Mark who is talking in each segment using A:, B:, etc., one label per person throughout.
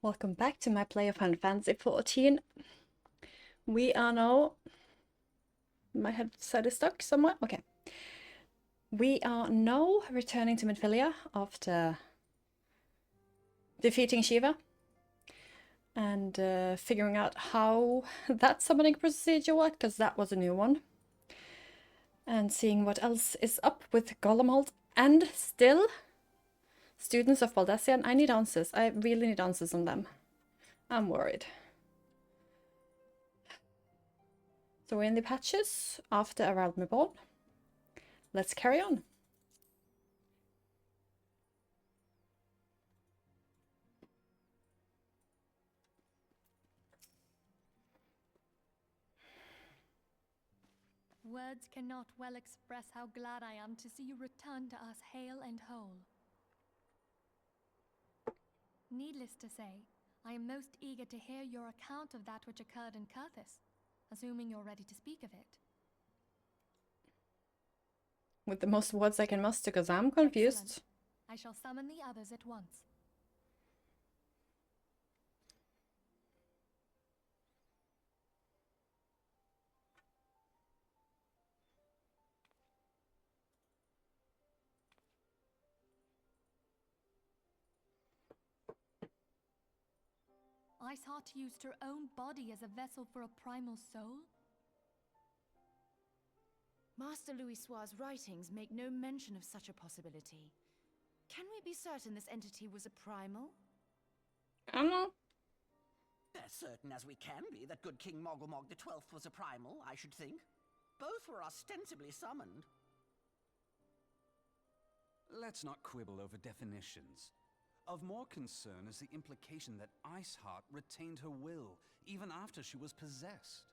A: Welcome back to my play of Final Fantasy 14. We are now... My headset is stuck somewhere? Okay. We are now returning to Midfilia after defeating Shiva and figuring out how that summoning procedure worked, because that was a new one. And seeing what else is up with Golemald and still students of Baldesion. I need answers. I really need answers on them. I'm worried. So we're in the patches after A Realm Reborn. Let's carry on.
B: Words cannot well express how glad I am to see you return to us hale and whole. Needless to say, I am most eager to hear your account of that which occurred in Kurthis, assuming you're ready to speak of it.
A: With the most words I can muster, because I'm confused.
B: Excellent. I shall summon the others at once. Iceheart used her own body as a vessel for a primal soul?
C: Master Louisoix's writings make no mention of such a possibility. Can we be certain this entity was a primal?
A: I don't know.
D: As certain as we can be that good King Mogglmog the 12th was a primal, I should think. Both were ostensibly summoned.
E: Let's not quibble over definitions. Of more concern is the implication that Iceheart retained her will, even after she was possessed.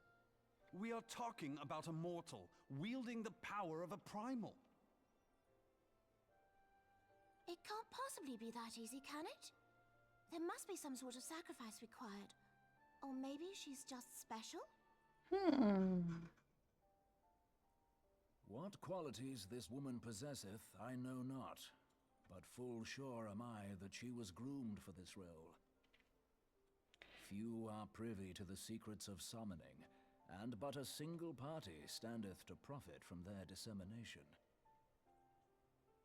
E: We are talking about a mortal, wielding the power of a primal.
F: It can't possibly be that easy, can it? There must be some sort of sacrifice required. Or maybe she's just special?
G: What qualities this woman possesseth, I know not. But full sure am I that she was groomed for this role. Few are privy to the secrets of summoning, and but a single party standeth to profit from their dissemination.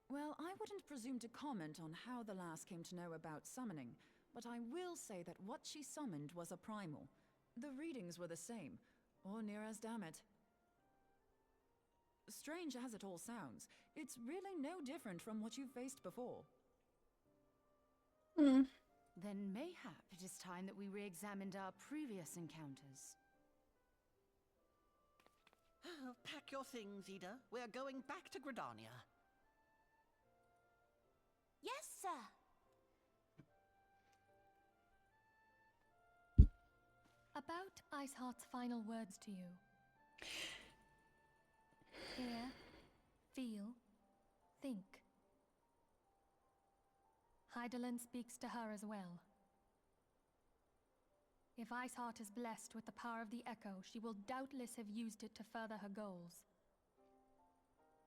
C: Well, I wouldn't presume to comment on how the lass came to know about summoning, but I will say that what she summoned was a primal. The readings were the same, or near as damn it. Strange as it all sounds, it's really no different from what you've faced before.
H: Then mayhap it is time that we re-examined our previous encounters.
D: Pack your things, Ida. We're going back to Gridania.
F: Yes, sir.
B: About Iceheart's final words to you. Hear, feel, think. Hydaelyn speaks to her as well. If Iceheart is blessed with the power of the Echo, she will doubtless have used it to further her goals.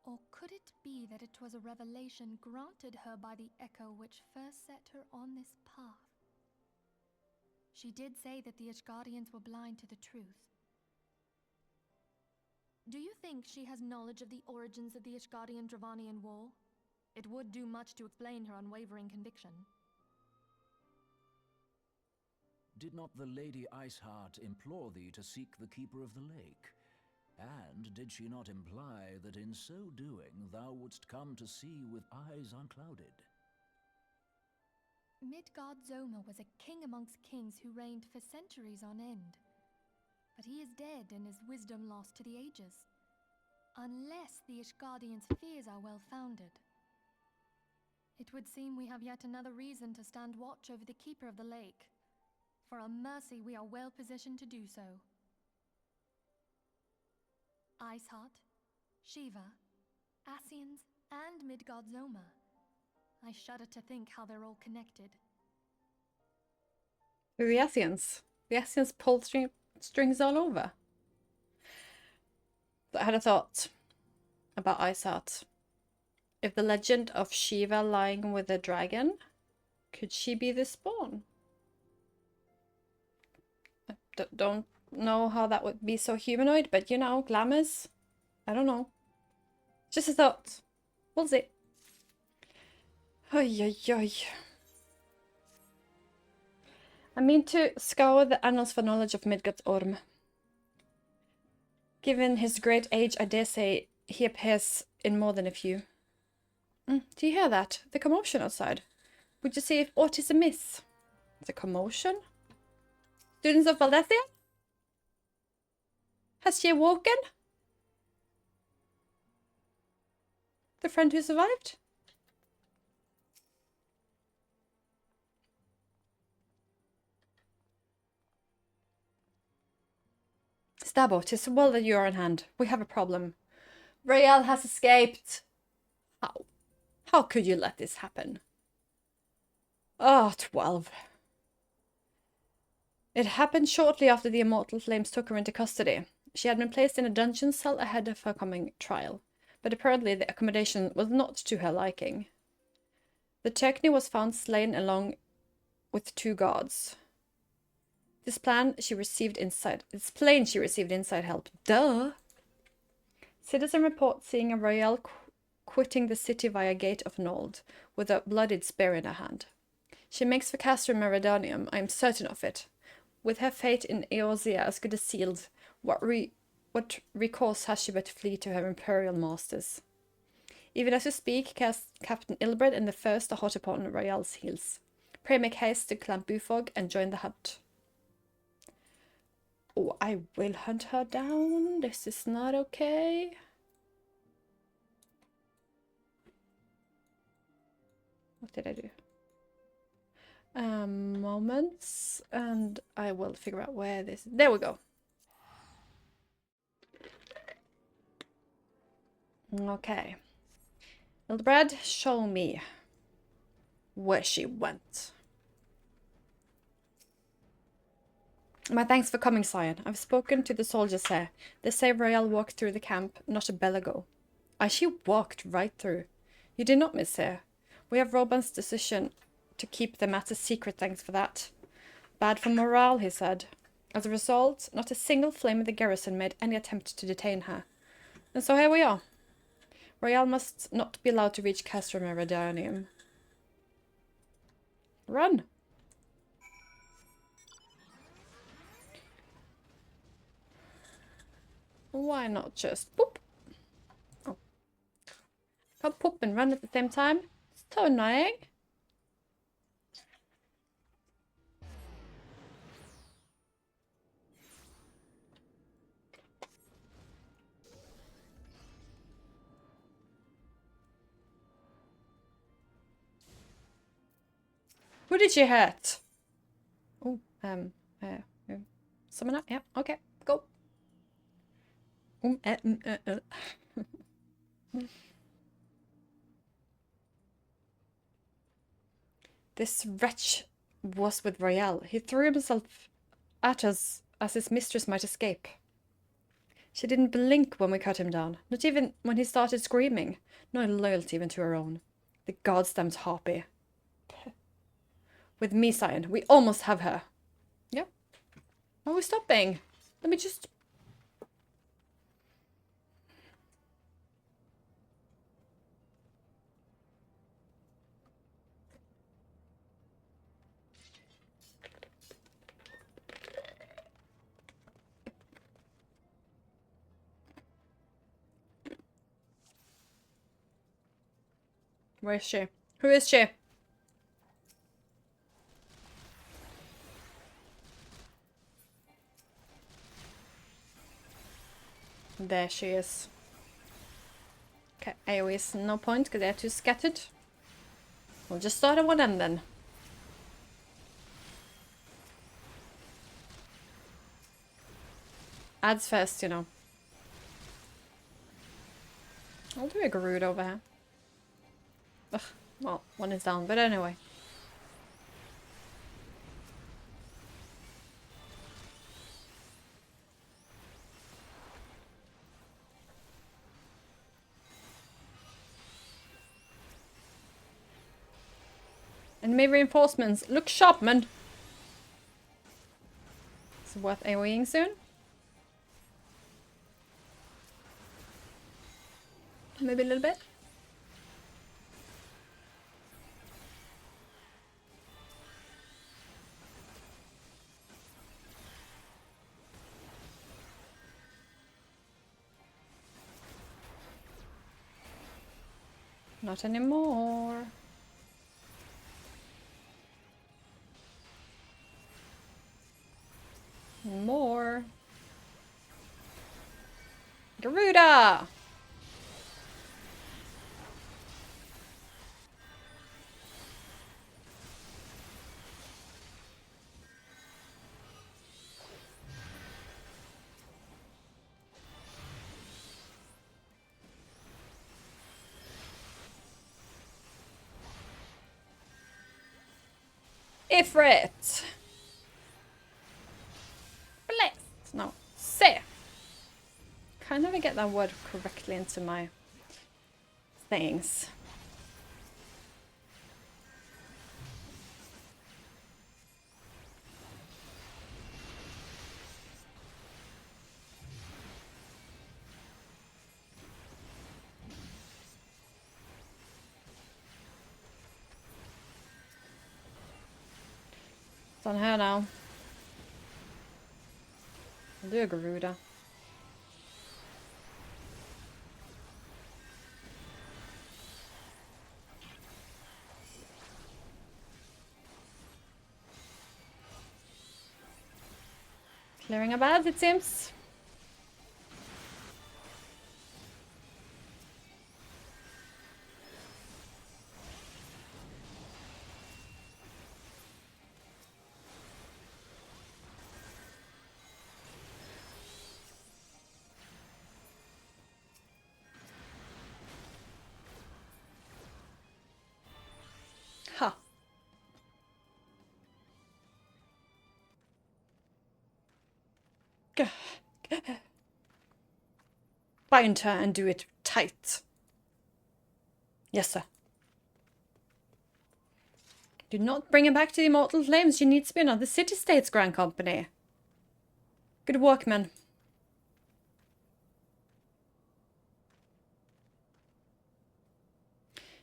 B: Or could it be that it was a revelation granted her by the Echo which first set her on this path? She did say that the Ishgardians were blind to the truth. Do you think she has knowledge of the origins of the Ishgardian-Dravanian War? It would do much to explain her unwavering conviction.
G: Did not the Lady Iceheart implore thee to seek the Keeper of the Lake? And did she not imply that in so doing thou wouldst come to see with eyes unclouded?
B: MIDGARDSORMR was a king amongst kings who reigned for centuries on end. But he is dead and his wisdom lost to the ages. Unless the Ishgardians' fears are well-founded. It would seem we have yet another reason to stand watch over the Keeper of the Lake. For a mercy, we are well positioned to do so. Iceheart, Shiva, Ascians, and MIDGARDSORMR. I shudder to think how they're all connected.
A: The Ascians. The Ascians pulled strings all over. I had a thought about Iceheart. If the legend of Shiva lying with a dragon, could she be the spawn? don't know how that would be so humanoid, but you know, glamours. I don't know. Just a thought. We'll see. Oy, oy, oy. I mean to scour the annals for knowledge of MIDGARDSORMR. Given his great age, I dare say he appears in more than a few. Do you hear that? The commotion outside. Would you see if aught is amiss? The commotion? Students of Valdethia? Has she awoken? The friend who survived? Stabo, 'tis well that you are on hand. We have a problem. Roaille has escaped. How? How could you let this happen? Ah, 12. It happened shortly after the Immortal Flames took her into custody. She had been placed in a dungeon cell ahead of her coming trial, but apparently the accommodation was not to her liking. The Techni was found slain along with 2 guards. It's plain she received inside help. Duh! Citizen report seeing a Roaille quitting the city via Gate of Nold with a bloodied spear in her hand. She makes for Castrum Meridianium, I am certain of it. With her fate in Eorzea as good as sealed, what recourse has she but to flee to her imperial masters? Even as we speak, Captain Ilbred and the first are hot upon Royale's heels. Pray make haste to clamp Bufog and join the hunt. Oh, I will hunt her down. This is not okay. What did I do? Moments, and I will figure out where this... There we go. Okay. Ilbred, show me where she went. My thanks for coming, Scion. I've spoken to the soldiers here. They say Roaille walked through the camp not a bell ago. She walked right through. You did not miss her. We have Roban's decision to keep the matter secret, thanks for that. Bad for morale, he said. As a result, not a single flame in the garrison made any attempt to detain her. And so here we are. Roaille must not be allowed to reach Castrum Meridianium. Run! Why not just poop? Oh. Can't poop and run at the same time. It's so annoying. Who did she hurt? Oh, summoner? Yeah, okay, go. This wretch was with Roaille. He threw himself at us as his mistress might escape. She didn't blink when we cut him down, not even when he started screaming. No loyalty even to her own. The goddamned harpy. With me, Scion, we almost have her. Yep. Why are we stopping? Let me just... Where is she? Who is she? There she is. Okay, AoE's no point because they're too scattered. We'll just start at one end then. Adds first, you know. I'll do a Garud over here. Ugh, well, one is down, but anyway. Enemy reinforcements. Look sharp, man. It's worth AoEing soon. Maybe a little bit. Not anymore. More. Garuda! Ifrit! Blessed! No. Say! Can't never get that word correctly into my things. It's on her now. I'll do a Garuda. Clearing a bath, it seems. Ha. Bind her and do it tight. Yes, sir. Do not bring her back to the immortal flames. She needs to be another city-states Grand Company. Good work, men.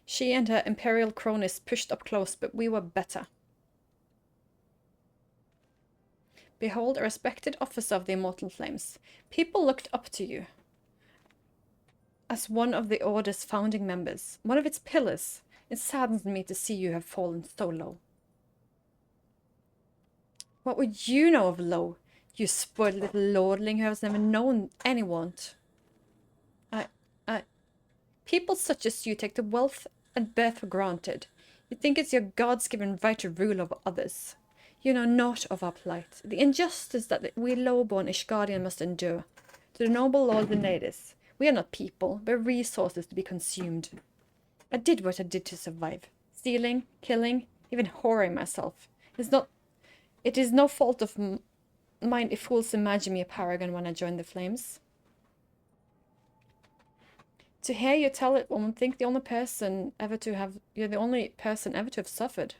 A: She and her imperial cronies pushed up close, but we were better. Behold, a respected officer of the immortal flames. People looked up to you as one of the Order's founding members, one of its pillars. It saddens me to see you have fallen so low. What would you know of low, you spoiled little lordling who has never known any want? People such as you take the wealth and birth for granted. You think it's your God's given right to rule over others. You know not of our plight, the injustice that we low-born Ishgardian must endure. To the noble lords and ladies, we are not people, but resources to be consumed. I did what I did to survive. Stealing, killing, even whoring myself. It is no fault of mine if fools imagine me a paragon when I joined the flames. To hear you tell it, one would think you're the only person ever to have suffered.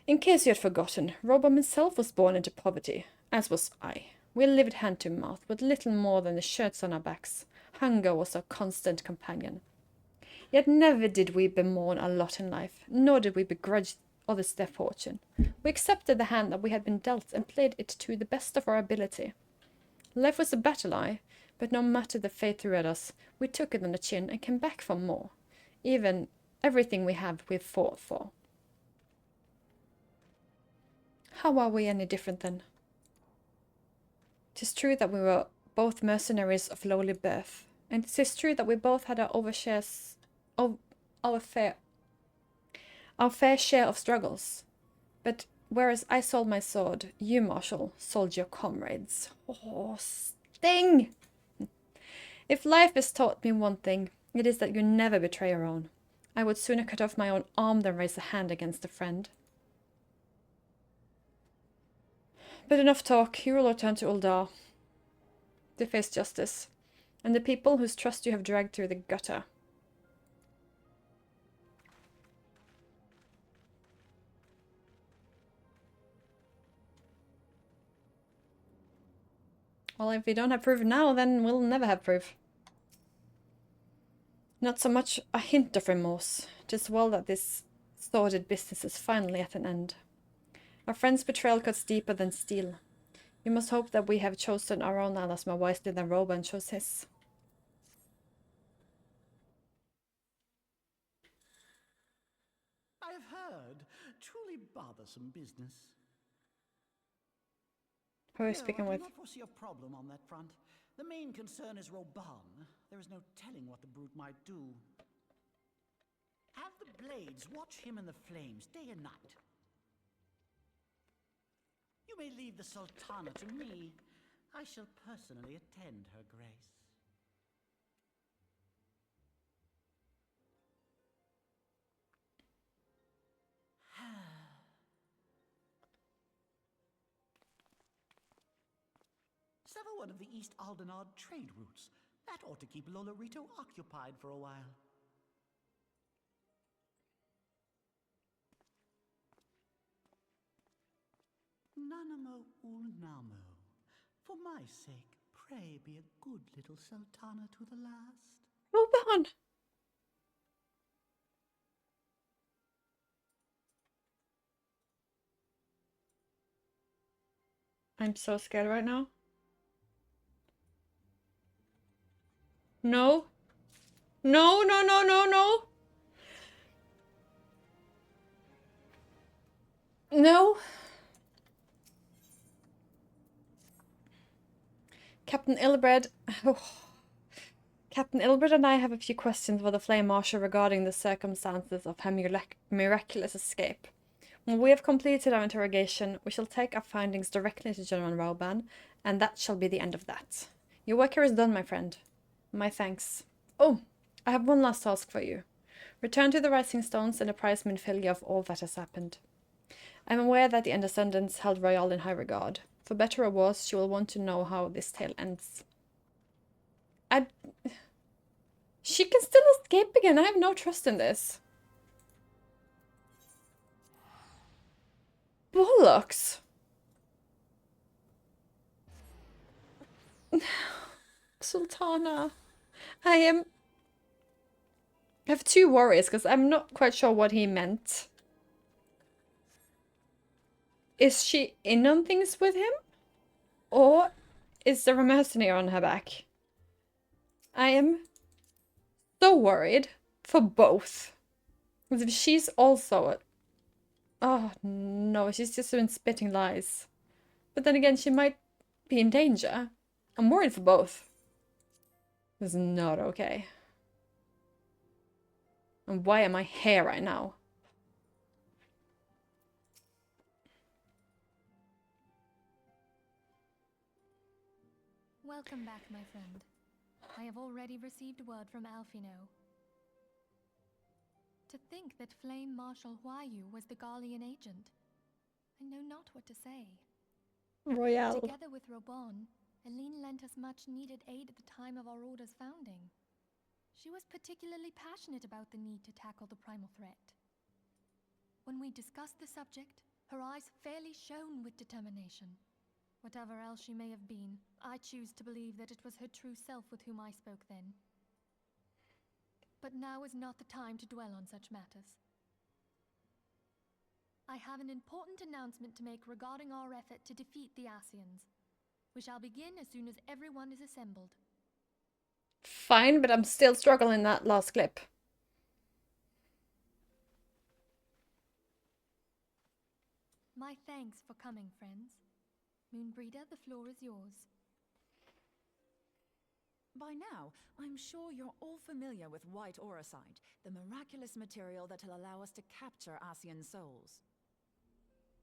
A: In case you had forgotten, Robert himself was born into poverty, as was I. We lived hand to mouth, with little more than the shirts on our backs. Hunger was our constant companion. Yet never did we bemoan our lot in life, nor did we begrudge others their fortune. We accepted the hand that we had been dealt and played it to the best of our ability. Life was a battle, but no matter the fate threw at us, we took it on the chin and came back for more. Even everything we have, we fought for. How are we any different then? 'Tis true that we were both mercenaries of lowly birth, and 'tis true that we both had our fair share of struggles. But whereas I sold my sword, you, Marshal, sold your comrades. Oh, sting! If life has taught me one thing, it is that you never betray your own. I would sooner cut off my own arm than raise a hand against a friend. But enough talk. You will return to Ul'dah to face justice, and the people whose trust you have dragged through the gutter. Well, if we don't have proof now, then we'll never have proof. Not so much a hint of remorse, just well that this sordid business is finally at an end. Our friend's betrayal cuts deeper than steel. We must hope that we have chosen our own allies more wisely than Roban chose his.
I: I have heard. Truly bothersome business.
A: Who are you speaking
I: I
A: with?
I: do not foresee a problem on that front. The main concern is Roban. There is no telling what the brute might do. Have the blades watch him in the flames day and night. You may leave the Sultana to me. I shall personally attend her grace. Sever one of the East Aldenard trade routes. That ought to keep Lolorito occupied for a while. Nanamo Ul'namo. For my sake, pray be a good little Sultana to the last.
A: Roban! I'm so scared right now. No. No, no, no, no, no. No. Captain Ilbred. Oh. Captain Ilbred and I have a few questions for the Flame Marshal regarding the circumstances of her miraculous escape. When we have completed our interrogation, we shall take our findings directly to General Roban, and that shall be the end of that. Your work here is done, my friend. My thanks. Oh, I have one last task for you. Return to the Rising Stones and apprise Minfilia of all that has happened. I am aware that the Descendants held Royale in high regard. For better or worse, she will want to know how this tale ends. She can still escape again. I have no trust in this. Bollocks. Sultana. I have two worries because I'm not quite sure what he meant. Is she in on things with him? Or is there a mercenary on her back? I am so worried for both. Because if she's also... Oh no, she's just been spitting lies. But then again, she might be in danger. I'm worried for both. This is not okay. And why am I here right now?
B: Welcome back, my friend. I have already received word from Alfino. To think that Flame Marshal Huayu was the Garlean agent. I know not what to say.
A: Royale.
B: Together with Roban, Eline lent us much-needed aid at the time of our order's founding. She was particularly passionate about the need to tackle the primal threat. When we discussed the subject, her eyes fairly shone with determination. Whatever else she may have been, I choose to believe that it was her true self with whom I spoke then. But now is not the time to dwell on such matters. I have an important announcement to make regarding our effort to defeat the Ascians. We shall begin as soon as everyone is assembled.
A: Fine, but I'm still struggling that last clip.
B: My thanks for coming, friends. Moonbreeder, the floor is yours.
C: By now, I'm sure you're all familiar with white auricide, the miraculous material that'll allow us to capture Ascian souls.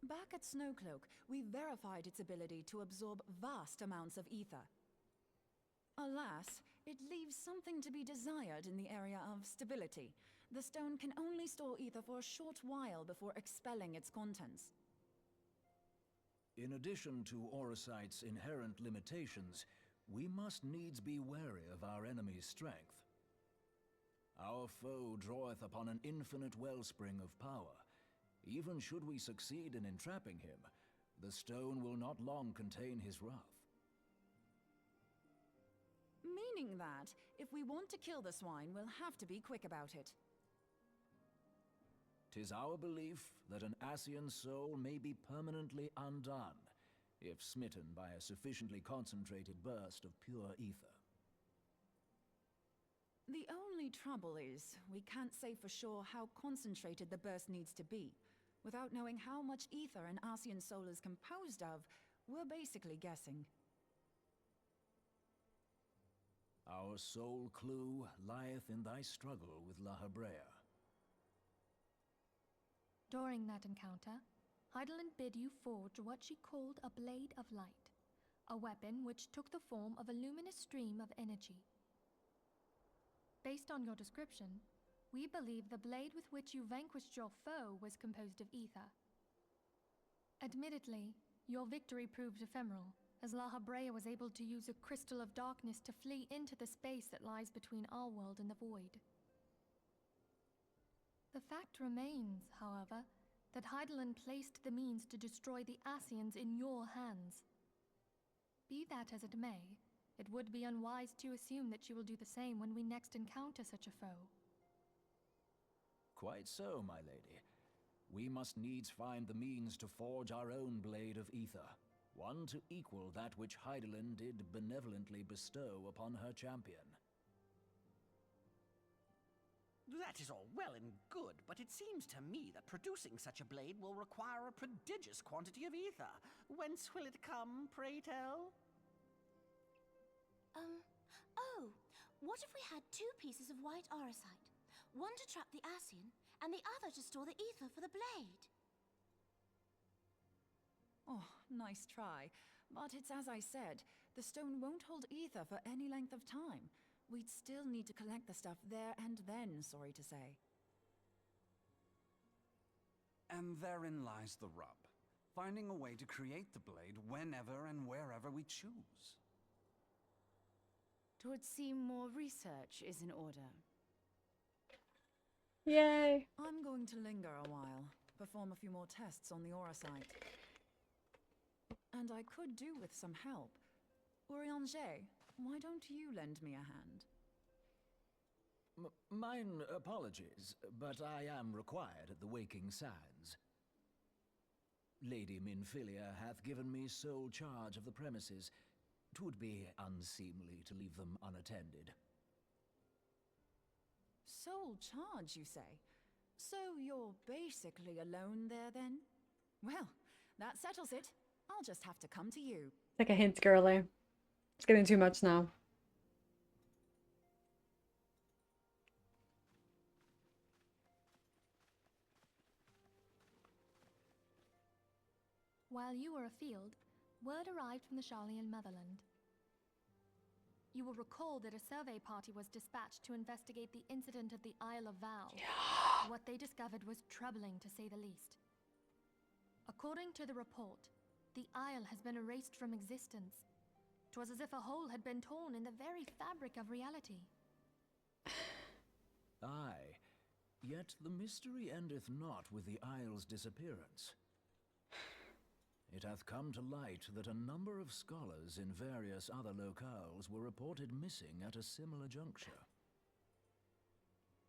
C: Back at Snowcloak, we verified its ability to absorb vast amounts of ether. Alas, it leaves something to be desired in the area of stability. The stone can only store ether for a short while before expelling its contents.
G: In addition to auricide's inherent limitations, we must needs be wary of our enemy's strength. Our foe draweth upon an infinite wellspring of power. Even should we succeed in entrapping him, the stone will not long contain his wrath.
C: Meaning that, if we want to kill the swine, we'll have to be quick about it.
G: 'Tis our belief that an Ascian soul may be permanently undone, if smitten by a sufficiently concentrated burst of pure ether.
C: The only trouble is, we can't say for sure how concentrated the burst needs to be. Without knowing how much ether an Ascian soul is composed of, we're basically guessing.
G: Our sole clue lieth in thy struggle with La Habrea.
B: During that encounter, Hydaelyn bid you forge what she called a Blade of Light, a weapon which took the form of a luminous stream of energy. Based on your description, we believe the blade with which you vanquished your foe was composed of ether. Admittedly, your victory proved ephemeral, as La Habrea was able to use a crystal of darkness to flee into the space that lies between our world and the void. The fact remains, however, that Hydaelyn placed the means to destroy the Ascians in your hands. Be that as it may, it would be unwise to assume that she will do the same when we next encounter such a foe.
G: Quite so, my lady. We must needs find the means to forge our own blade of ether, one to equal that which Hydaelyn did benevolently bestow upon her champion.
D: That is all well and good, but it seems to me that producing such a blade will require a prodigious quantity of ether. Whence will it come, pray tell?
F: Oh, what if we had two pieces of white orosite? One to trap the Ascian, and the other to store the ether for the blade.
C: Oh, nice try. But it's as I said, the stone won't hold ether for any length of time. We'd still need to collect the stuff there and then, sorry to say.
E: And therein lies the rub. Finding a way to create the blade whenever and wherever we choose.
H: 'Twould seem more research is in order.
A: Yay!
C: I'm going to linger a while, perform a few more tests on the orosite. And I could do with some help. Urianger, why don't you lend me a hand?
G: Mine apologies, but I am required at the Waking Sands. Lady Minfilia hath given me sole charge of the premises. 'Twould be unseemly to leave them unattended.
C: Sole charge, you say? So you're basically alone there, then? Well, that settles it. I'll just have to come to you.
A: Take a hint, girly. It's getting too much now.
B: While you were afield, word arrived from the Sharlayan motherland. You will recall that a survey party was dispatched to investigate the incident at the Isle of Val.
A: Yeah.
B: What they discovered was troubling, to say the least. According to the report, the Isle has been erased from existence. 'Twas as if a hole had been torn in the very fabric of reality.
G: Aye, yet the mystery endeth not with the Isle's disappearance. It hath come to light that a number of scholars in various other locales were reported missing at a similar juncture.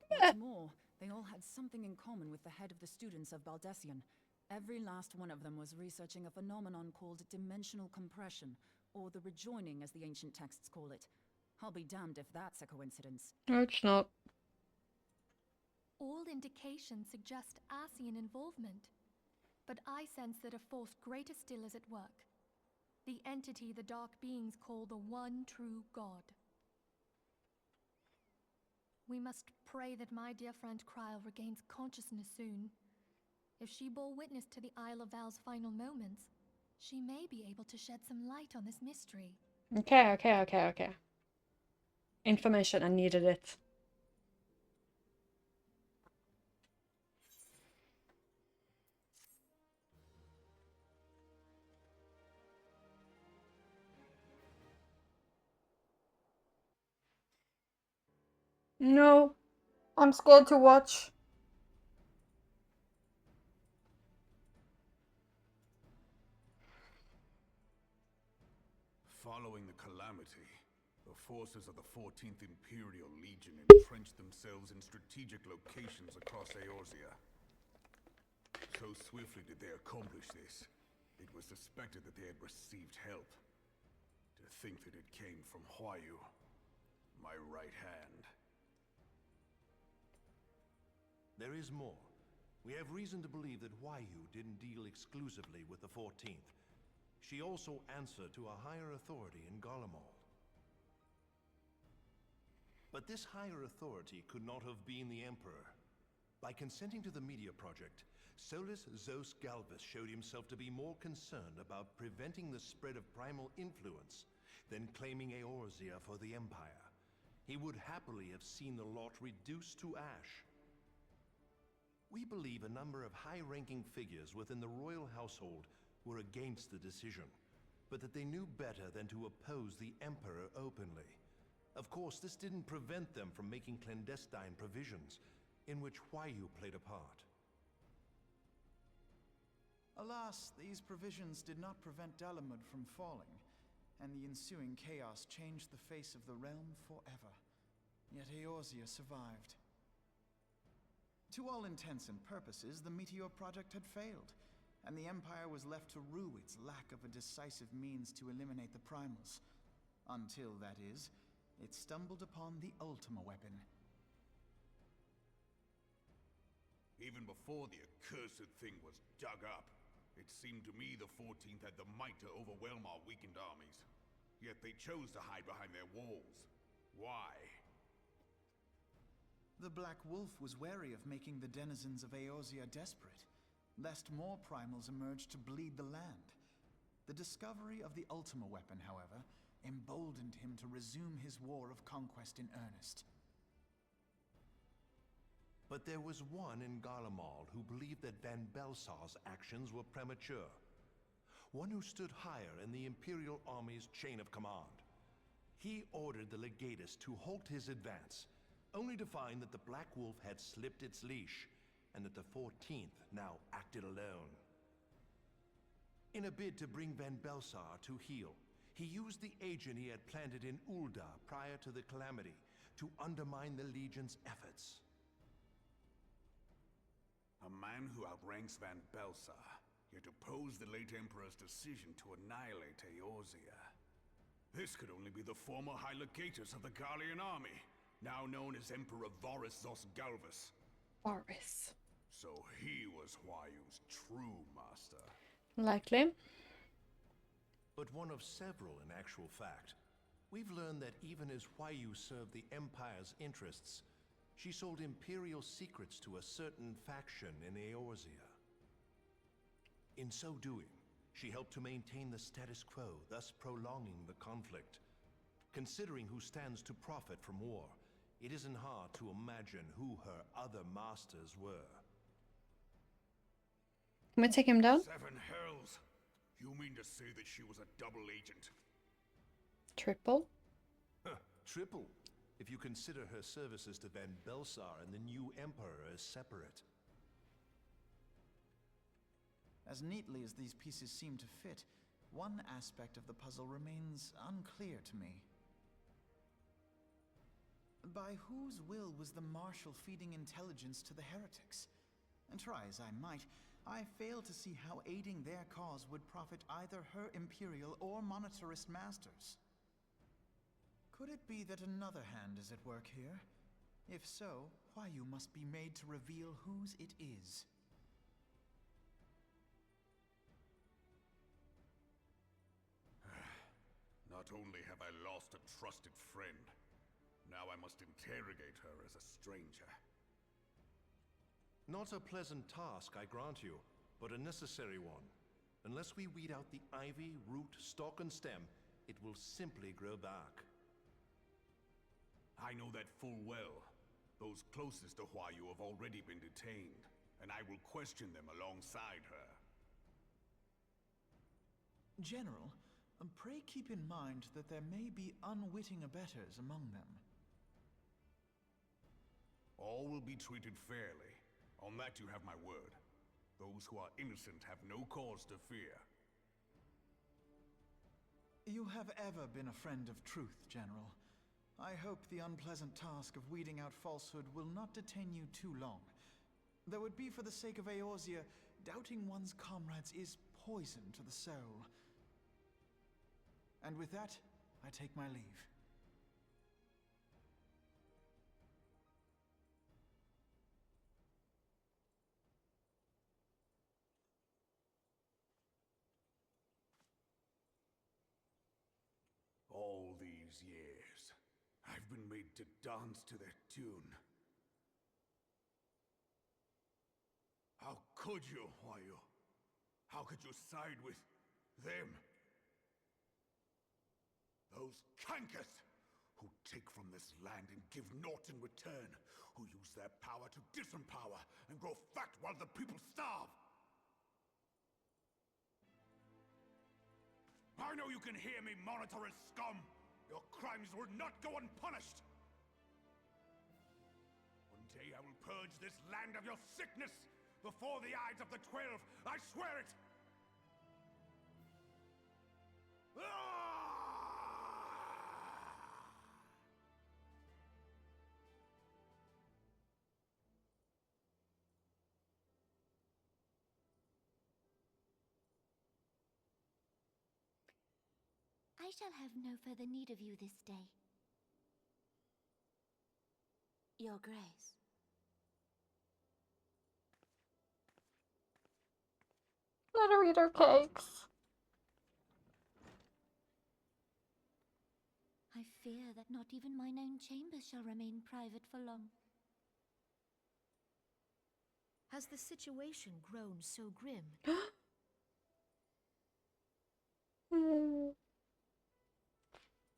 C: What's more, they all had something in common with the head of the students of Baldessian. Every last one of them was researching a phenomenon called dimensional compression, or the rejoining as the ancient texts call it. I'll be damned if that's a coincidence.
A: No, it's not.
B: All indications suggest Ascian involvement. But I sense that a force greater still is at work. The entity the dark beings call the one true God. We must pray that my dear friend Kryl regains consciousness soon. If she bore witness to the Isle of Val's final moments, she may be able to shed some light on this mystery.
A: Okay. Information, I needed it. No, I'm scared to watch.
J: Following the calamity, The forces of the 14th Imperial Legion entrenched themselves in strategic locations across Eorzea. So swiftly did they accomplish this, it was suspected that they had received help. To think that it came from Huayu, my right hand.
K: There is more. We have reason to believe that Huayu didn't deal exclusively with the 14th. She also answered to a higher authority in Garlemald. But this higher authority could not have been the Emperor. By consenting to the Media Project, Solus Zos Galvus showed himself to be more concerned about preventing the spread of primal influence than claiming Eorzea for the Empire. He would happily have seen the lot reduced to ash. We believe a number of high-ranking figures within the royal household were against the decision, but that they knew better than to oppose the Emperor openly. Of course, this didn't prevent them from making clandestine provisions, in which Huayu played a part.
L: Alas, these provisions did not prevent Dalamud from falling, and the ensuing chaos changed the face of the realm forever. Yet Eorzea survived. To all intents and purposes, the Meteor Project had failed, and the Empire was left to rue its lack of a decisive means to eliminate the primals. Until, that is, it stumbled upon the Ultima weapon.
J: Even before the accursed thing was dug up, it seemed to me the 14th had the might to overwhelm our weakened armies. Yet they chose to hide behind their walls. Why?
L: The Black Wolf was wary of making the denizens of Eorzea desperate, lest more primals emerge to bleed the land. The discovery of the Ultima weapon, however, emboldened him to resume his war of conquest in earnest.
K: But there was one in Garlemald who believed that Van Belsar's actions were premature. One who stood higher in the Imperial Army's chain of command. He ordered the Legatus to halt his advance, only to find that the Black Wolf had slipped its leash, and that the 14th now acted alone. In a bid to bring Van Belsar to heel, he used the agent he had planted in Ul'dah prior to the Calamity to undermine the Legion's efforts.
J: A man who outranks Van Belsar, yet opposed the late Emperor's decision to annihilate Eorzea. This could only be the former High Legatus of the Garlean army, now known as Emperor Varus Zos Galvus.
A: Varus.
J: So he was Huayu's true master.
A: Likely.
K: But one of several in actual fact. We've learned that even as Huayu served the Empire's interests, she sold Imperial secrets to a certain faction in Eorzea. In so doing, she helped to maintain the status quo, thus prolonging the conflict. Considering who stands to profit from war, it isn't hard to imagine who her other masters were.
A: Can we take him down?
J: 7 hells! You mean to say that she was a double agent?
A: Triple?
K: Triple, if you consider her services to Van Belsar and the new Emperor as separate.
L: As neatly as these pieces seem to fit, one aspect of the puzzle remains unclear to me. By whose will was the Marshal feeding intelligence to the heretics? And try as I might, I fail to see how aiding their cause would profit either her Imperial or monetarist masters. Could it be that another hand is at work here? If so, Huayu must be made to reveal whose it is.
J: Not only have I lost a trusted friend, now I must interrogate her as a stranger.
K: Not a pleasant task, I grant you, but a necessary one. Unless we weed out the ivy, root, stalk, and stem, it will simply grow back.
J: I know that full well. Those closest to Huayu have already been detained, and I will question them alongside her.
L: General, pray keep in mind that there may be unwitting abettors among them.
J: All will be treated fairly. On that you have my word. Those who are innocent have no cause to fear.
L: You have ever been a friend of truth, General. I hope the unpleasant task of weeding out falsehood will not detain you too long. Though it be for the sake of Eorzea, doubting one's comrades is poison to the soul. And with that, I take my leave.
J: All these years, I've been made to dance to their tune. How could you, Wyrm? How could you side with them? Those cankers who take from this land and give naught in return, who use their power to disempower and grow fat while the people starve. I know you can hear me, monitorous scum! Your crimes will not go unpunished! One day I will purge this land of your sickness before the eyes of the 12, I swear it!
F: I shall have no further need of you this day. Your Grace.
A: Let her eat her cakes.
F: I fear that not even mine own chambers shall remain private for long.
M: Has the situation grown so grim?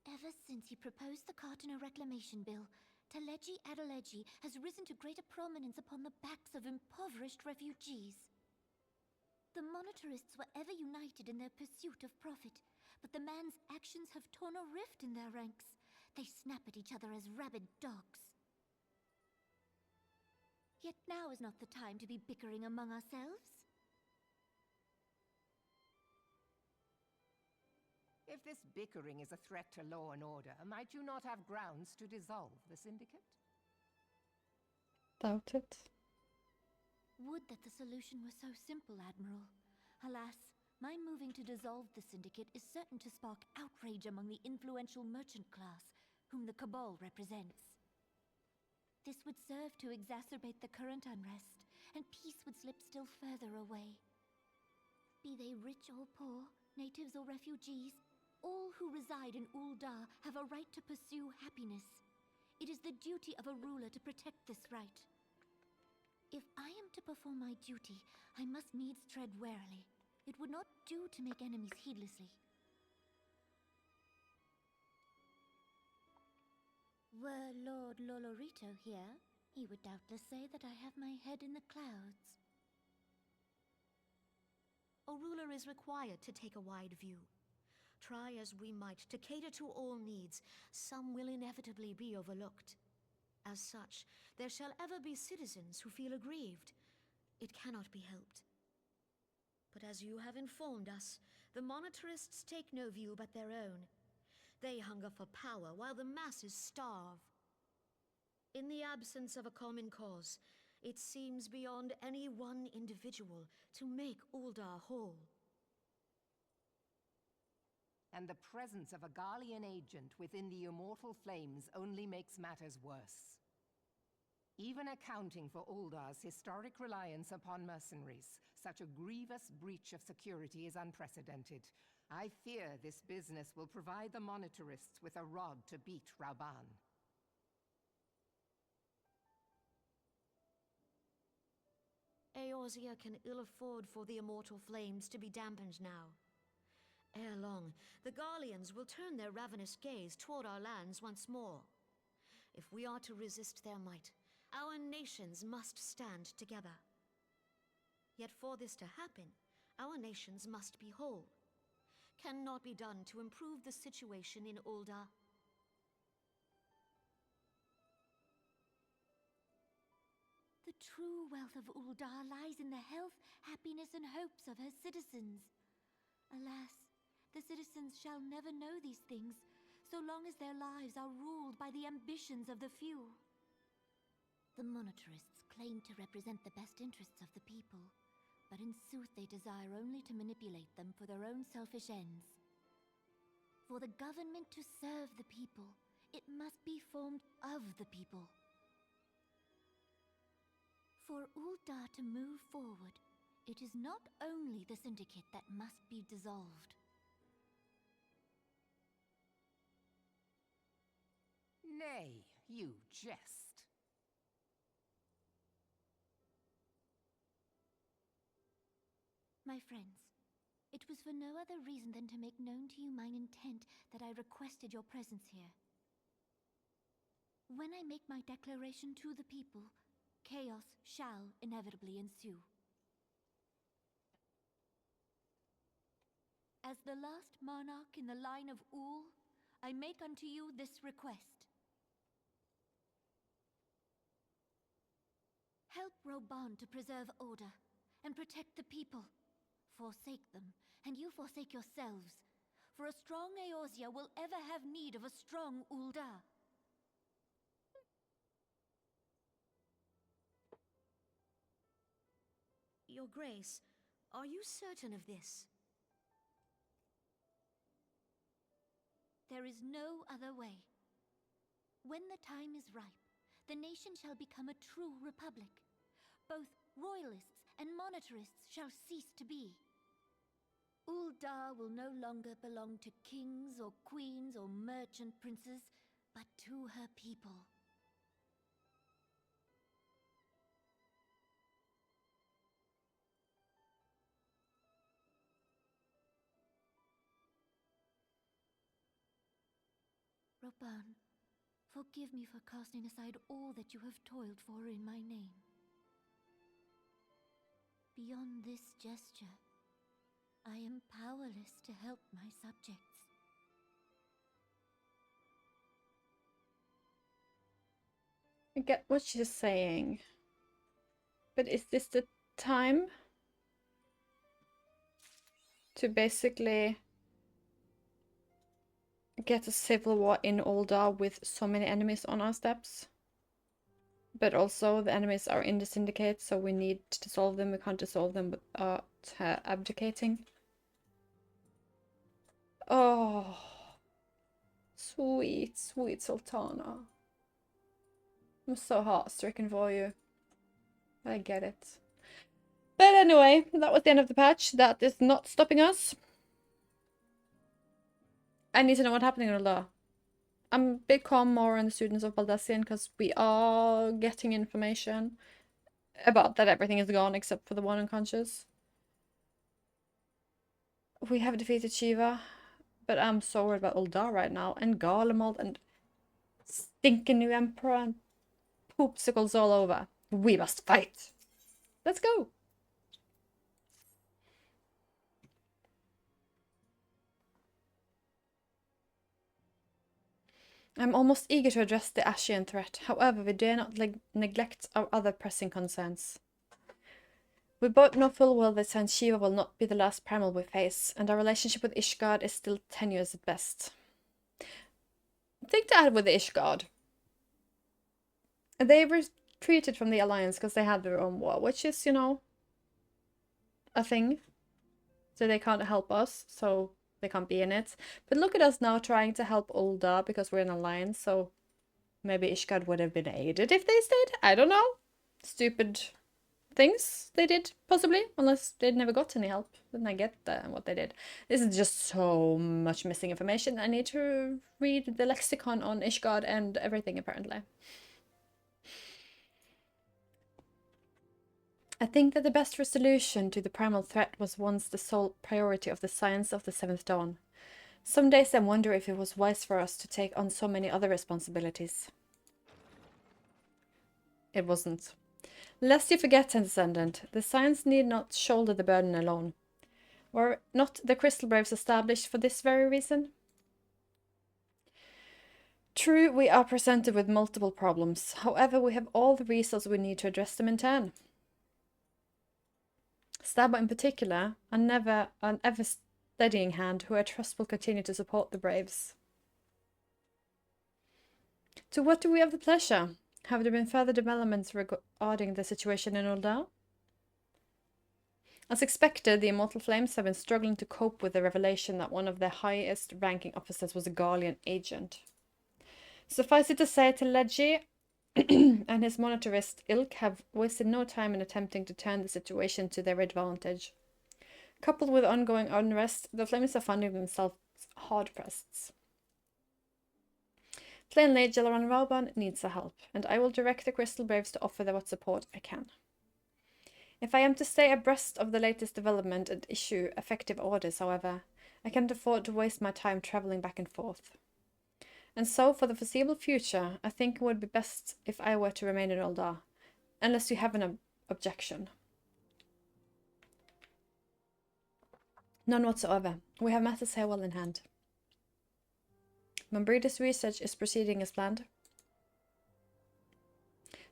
F: Ever since he proposed the Cartiner Reclamation Bill, Teleji Adeleji has risen to greater prominence upon the backs of impoverished refugees. The monetarists were ever united in their pursuit of profit, but the man's actions have torn a rift in their ranks. They snap at each other as rabid dogs. Yet now is not the time to be bickering among ourselves.
N: If this bickering is a threat to law and order, might you not have grounds to dissolve the syndicate?
A: Doubt it.
F: Would that the solution were so simple, Admiral. Alas, my moving to dissolve the syndicate is certain to spark outrage among the influential merchant class, whom the Cabal represents. This would serve to exacerbate the current unrest, and peace would slip still further away. Be they rich or poor, natives or refugees, all who reside in Ul'dah have a right to pursue happiness. It is the duty of a ruler to protect this right. If I am to perform my duty, I must needs tread warily. It would not do to make enemies heedlessly. Were Lord Lolorito here, he would doubtless say that I have my head in the clouds.
M: A ruler is required to take a wide view. Try as we might to cater to all needs, some will inevitably be overlooked. As such, there shall ever be citizens who feel aggrieved. It cannot be helped. But as you have informed us, the monetarists take no view but their own. They hunger for power while the masses starve. In the absence of a common cause, it seems beyond any one individual to make Ul'dah whole.
N: And the presence of a Garlean agent within the Immortal Flames only makes matters worse. Even accounting for Ul'dah's historic reliance upon mercenaries, such a grievous breach of security is unprecedented. I fear this business will provide the monetarists with a rod to beat Rauban.
M: Eorzea can ill afford for the Immortal Flames to be dampened now. Ere long, the Garleans will turn their ravenous gaze toward our lands once more. If we are to resist their might, our nations must stand together. Yet for this to happen, our nations must be whole. Cannot be done to improve the situation in Ul'dah.
F: The true wealth of Ul'dah lies in the health, happiness, and hopes of her citizens. Alas, the citizens shall never know these things, so long as their lives are ruled by the ambitions of the few. The monetarists claim to represent the best interests of the people, but in sooth they desire only to manipulate them for their own selfish ends. For the government to serve the people, it must be formed of the people. For Ul'dah to move forward, it is not only the Syndicate that must be dissolved.
N: Nay, you jest.
F: My friends, it was for no other reason than to make known to you mine intent that I requested your presence here. When I make my declaration to the people, chaos shall inevitably ensue. As the last monarch in the line of Ul, I make unto you this request. Help Roban to preserve order and protect the people. Forsake them, and you forsake yourselves. For a strong Eorzea will ever have need of a strong Ul'dah.
M: Your Grace, are you certain of this?
F: There is no other way. When the time is ripe, the nation shall become a true republic. Both royalists and monetarists shall cease to be. Ul'dah will no longer belong to kings or queens or merchant princes, but to her people. Roban, forgive me for casting aside all that you have toiled for in my name. Beyond this gesture, I am powerless to help my subjects.
A: I get what she's saying. But is this the time to basically get a civil war in Ul'dah with so many enemies on our steps? But also the enemies are in the Syndicate, so we need to dissolve them. We can't dissolve them without abdicating. Oh, sweet, sweet Sultana. I'm so heart-stricken for you. I get it. But anyway, that was the end of the patch. That is not stopping us. I need to know what's happening in Ul'dah. I'm a bit calm more on the students of Baldesion because we are getting information about that everything is gone except for the one unconscious. We have defeated Shiva, but I'm so worried about Ul'dah right now, and Garlemald, and stinking new emperor, and poopsicles all over. We must fight! Let's go! I'm almost eager to address the Ashian threat. However, we dare not neglect our other pressing concerns. We both know full well that Saint Shiva will not be the last primal we face, and our relationship with Ishgard is still tenuous at best. Thing to add with the Ishgard. They retreated from the Alliance because they had their own war, which is, you know, a thing. So they can't help us, so they can't be in it. But look at us now trying to help Ul'dah because we're in an alliance, so maybe Ishgard would have been aided if they stayed. I don't know. Stupid things they did, possibly, unless they never got any help. Then I get what they did. This is just so much missing information. I need to read the lexicon on Ishgard and everything, apparently. I think that the best resolution to the primal threat was once the sole priority of the science of the Seventh Dawn. Some days I wonder if it was wise for us to take on so many other responsibilities. It wasn't. Lest you forget, Descendant, the science need not shoulder the burden alone. Were not the Crystal Braves established for this very reason? True, we are presented with multiple problems. However, we have all the resources we need to address them in turn. Staba in particular are ever steadying hand, who I trust will continue to support the Braves. To what do we have the pleasure? Have there been further developments regarding the situation in Ul'dah? As expected, the Immortal Flames have been struggling to cope with the revelation that one of their highest-ranking officers was a Garlean agent. Suffice it to say, Teleji and his monetarist Ilk have wasted no time in attempting to turn the situation to their advantage. Coupled with ongoing unrest, the Flames are finding themselves hard-pressed. Plainly, Jalaran Rauban needs our help, and I will direct the Crystal Braves to offer them what support I can. If I am to stay abreast of the latest development and issue effective orders, however, I can't afford to waste my time travelling back and forth. And so, for the foreseeable future, I think it would be best if I were to remain in Ul'dah, unless you have an objection. None whatsoever. We have matters here well in hand. Mambrida's research is proceeding as planned.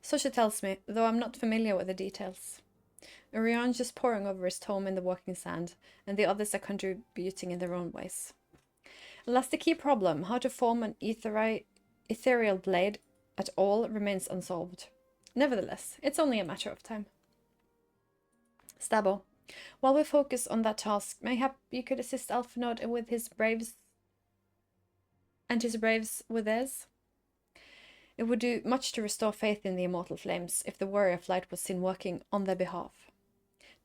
A: So she tells me, though I'm not familiar with the details. Orion's just poring over his tome in the walking sand, and the others are contributing in their own ways. Alas, the key problem, how to form an ethereal blade at all, remains unsolved. Nevertheless, it's only a matter of time. Stabo, while we focus on that task, mayhap you could assist Alphinaud with his braves and his braves with theirs? It would do much to restore faith in the Immortal Flames if the warrior flight was seen working on their behalf.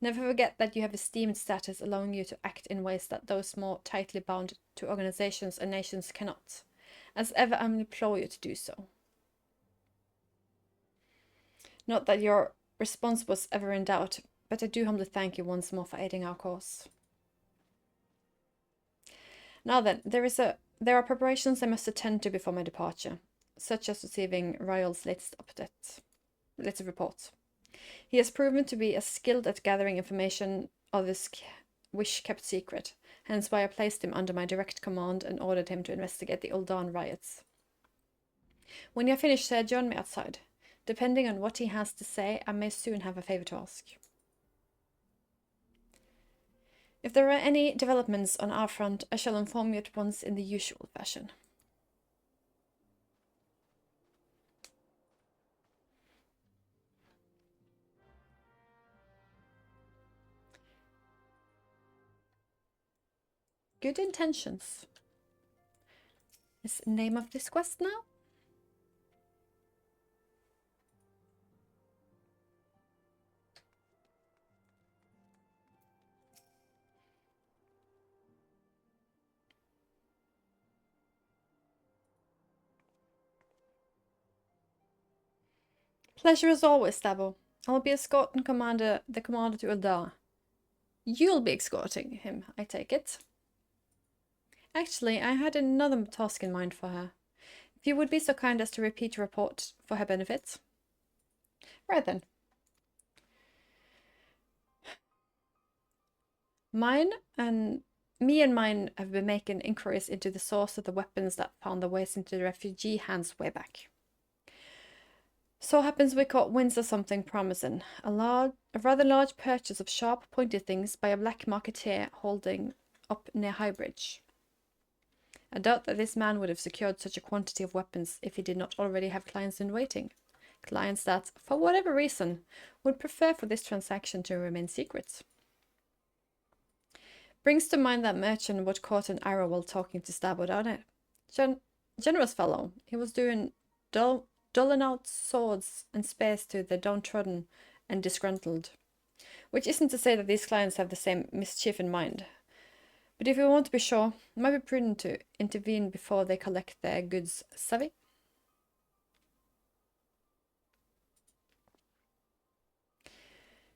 A: Never forget that you have esteemed status allowing you to act in ways that those more tightly bound to organizations and nations cannot, as ever I implore you to do so. Not that your response was ever in doubt, but I do humbly thank you once more for aiding our cause. Now then, there are preparations I must attend to before my departure, such as receiving Royal's latest report. He has proven to be as skilled at gathering information others wish kept secret, hence why I placed him under my direct command and ordered him to investigate the Ul'dah riots. When you have finished, sir, join me outside. Depending on what he has to say, I may soon have a favour to ask. If there are any developments on our front, I shall inform you at once in the usual fashion. Good intentions is the name of this quest now. Pleasure as always, Stabo. I'll be escorting the commander to Ul'dah. You'll be escorting him, I take it. Actually, I had another task in mind for her. If you would be so kind as to repeat your report for her benefit. Right then. Me and mine have been making inquiries into the source of the weapons that found their ways into the refugee hands way back. So happens we caught winds of something promising. A rather large purchase of sharp, pointed things by a black marketeer holding up near Highbridge. I doubt that this man would have secured such a quantity of weapons if he did not already have clients in waiting. Clients that, for whatever reason, would prefer for this transaction to remain secret. Brings to mind that merchant what caught an arrow while talking to Stabo down it. Generous fellow. He was doing doling out swords and spears to the downtrodden and disgruntled. Which isn't to say that these clients have the same mischief in mind. But if you want to be sure, it might be prudent to intervene before they collect their goods, savvy?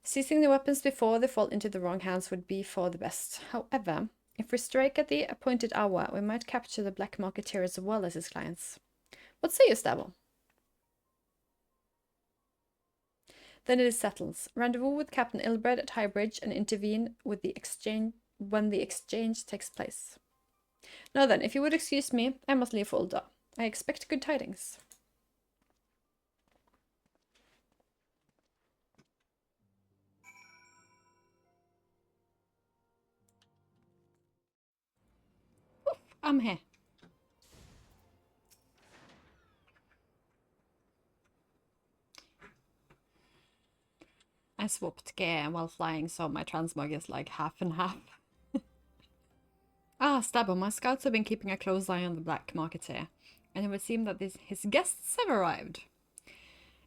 A: Seizing the weapons before they fall into the wrong hands would be for the best. However, if we strike at the appointed hour, we might capture the black marketeer as well as his clients. What say you, Stabo? Then it is settled. Rendezvous with Captain Ilbred at Highbridge and intervene with the exchange when the exchange takes place. Now then, if you would excuse me, I must leave for Ul'dah. I expect good tidings. Come here. I swapped gear while flying, so my transmog is like half and half. Ah, Stabber, my scouts have been keeping a close eye on the black marketeer, and it would seem that his guests have arrived.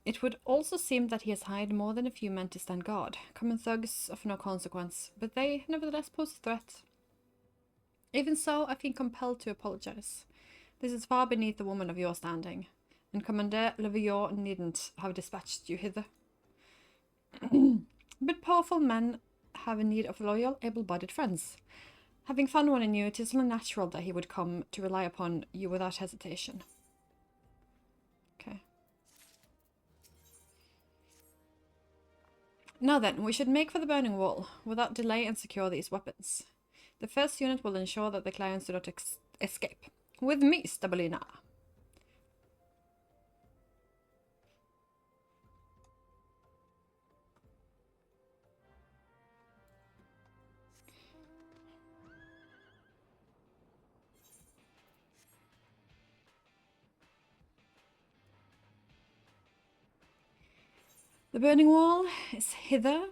A: It would also seem that he has hired more than a few men to stand guard, common thugs of no consequence, but they nevertheless pose a threat. Even so, I feel compelled to apologize. This is far beneath a woman of your standing, and Commander Levior needn't have dispatched you hither. But powerful men have a need of loyal, able-bodied friends. Having found one in you, it is only natural that he would come to rely upon you without hesitation. Okay. Now then, we should make for the burning wall, without delay, and secure these weapons. The first unit will ensure that the clients do not escape. With me, Stabalina. The burning wall is hither.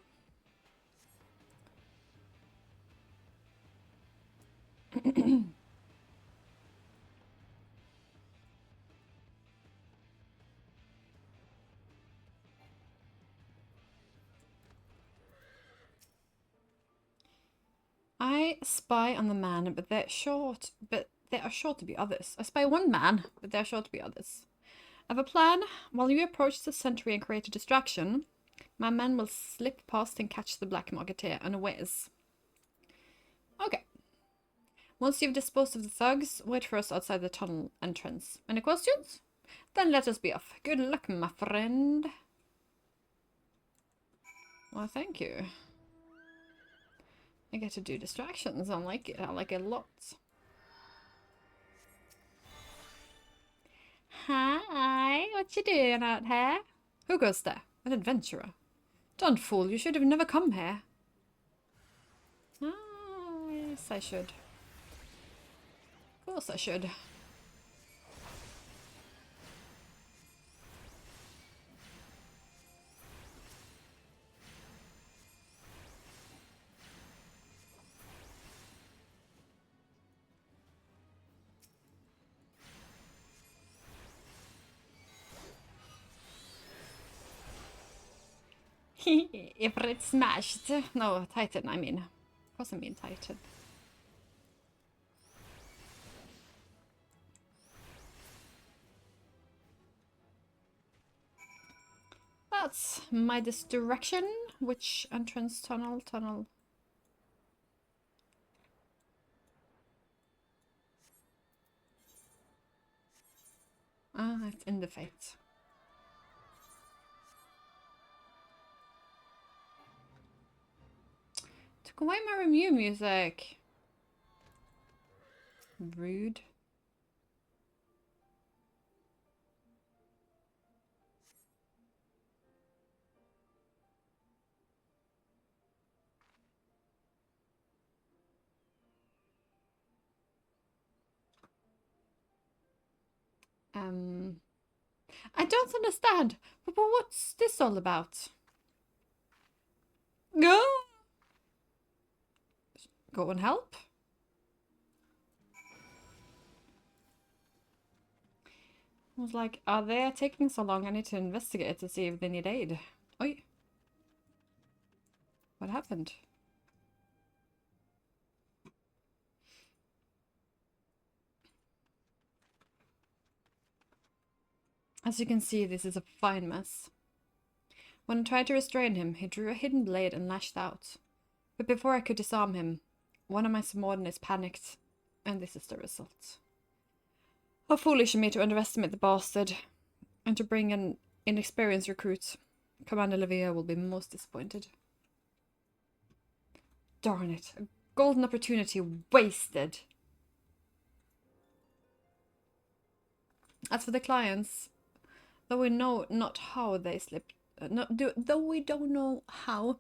A: I spy on the man, but there are sure to be others. I spy one man, but there are sure to be others. I have a plan. While you approach the sentry and create a distraction, my men will slip past and catch the black marketeer unawares. Okay. Once you've disposed of the thugs, wait for us outside the tunnel entrance. Any questions? Then let us be off. Good luck, my friend. Well, thank you. I get to do distractions. I like it. I like it a lot. Hi, what you doing out here? Who goes there? An adventurer. Don't fool, you should have never come here. Ah, yes, I should. Of course I should. If it's smashed. No, Titan, I mean. Of course I mean Titan. That's my direction. Which entrance? Tunnel? Tunnel. Ah, it's in the fate. Took away my review music. Rude. I don't understand. But what's this all about? Go and help? I was like, are they taking so long? I need to investigate to see if they need aid. Oi. What happened? As you can see, this is a fine mess. When I tried to restrain him, he drew a hidden blade and lashed out. But before I could disarm him, one of my subordinates panicked, and this is the result. How foolish of me to underestimate the bastard, and to bring an inexperienced recruit. Commander Levier will be most disappointed. Darn it, a golden opportunity wasted. As for the clients, though we know not how they slipped, though we don't know how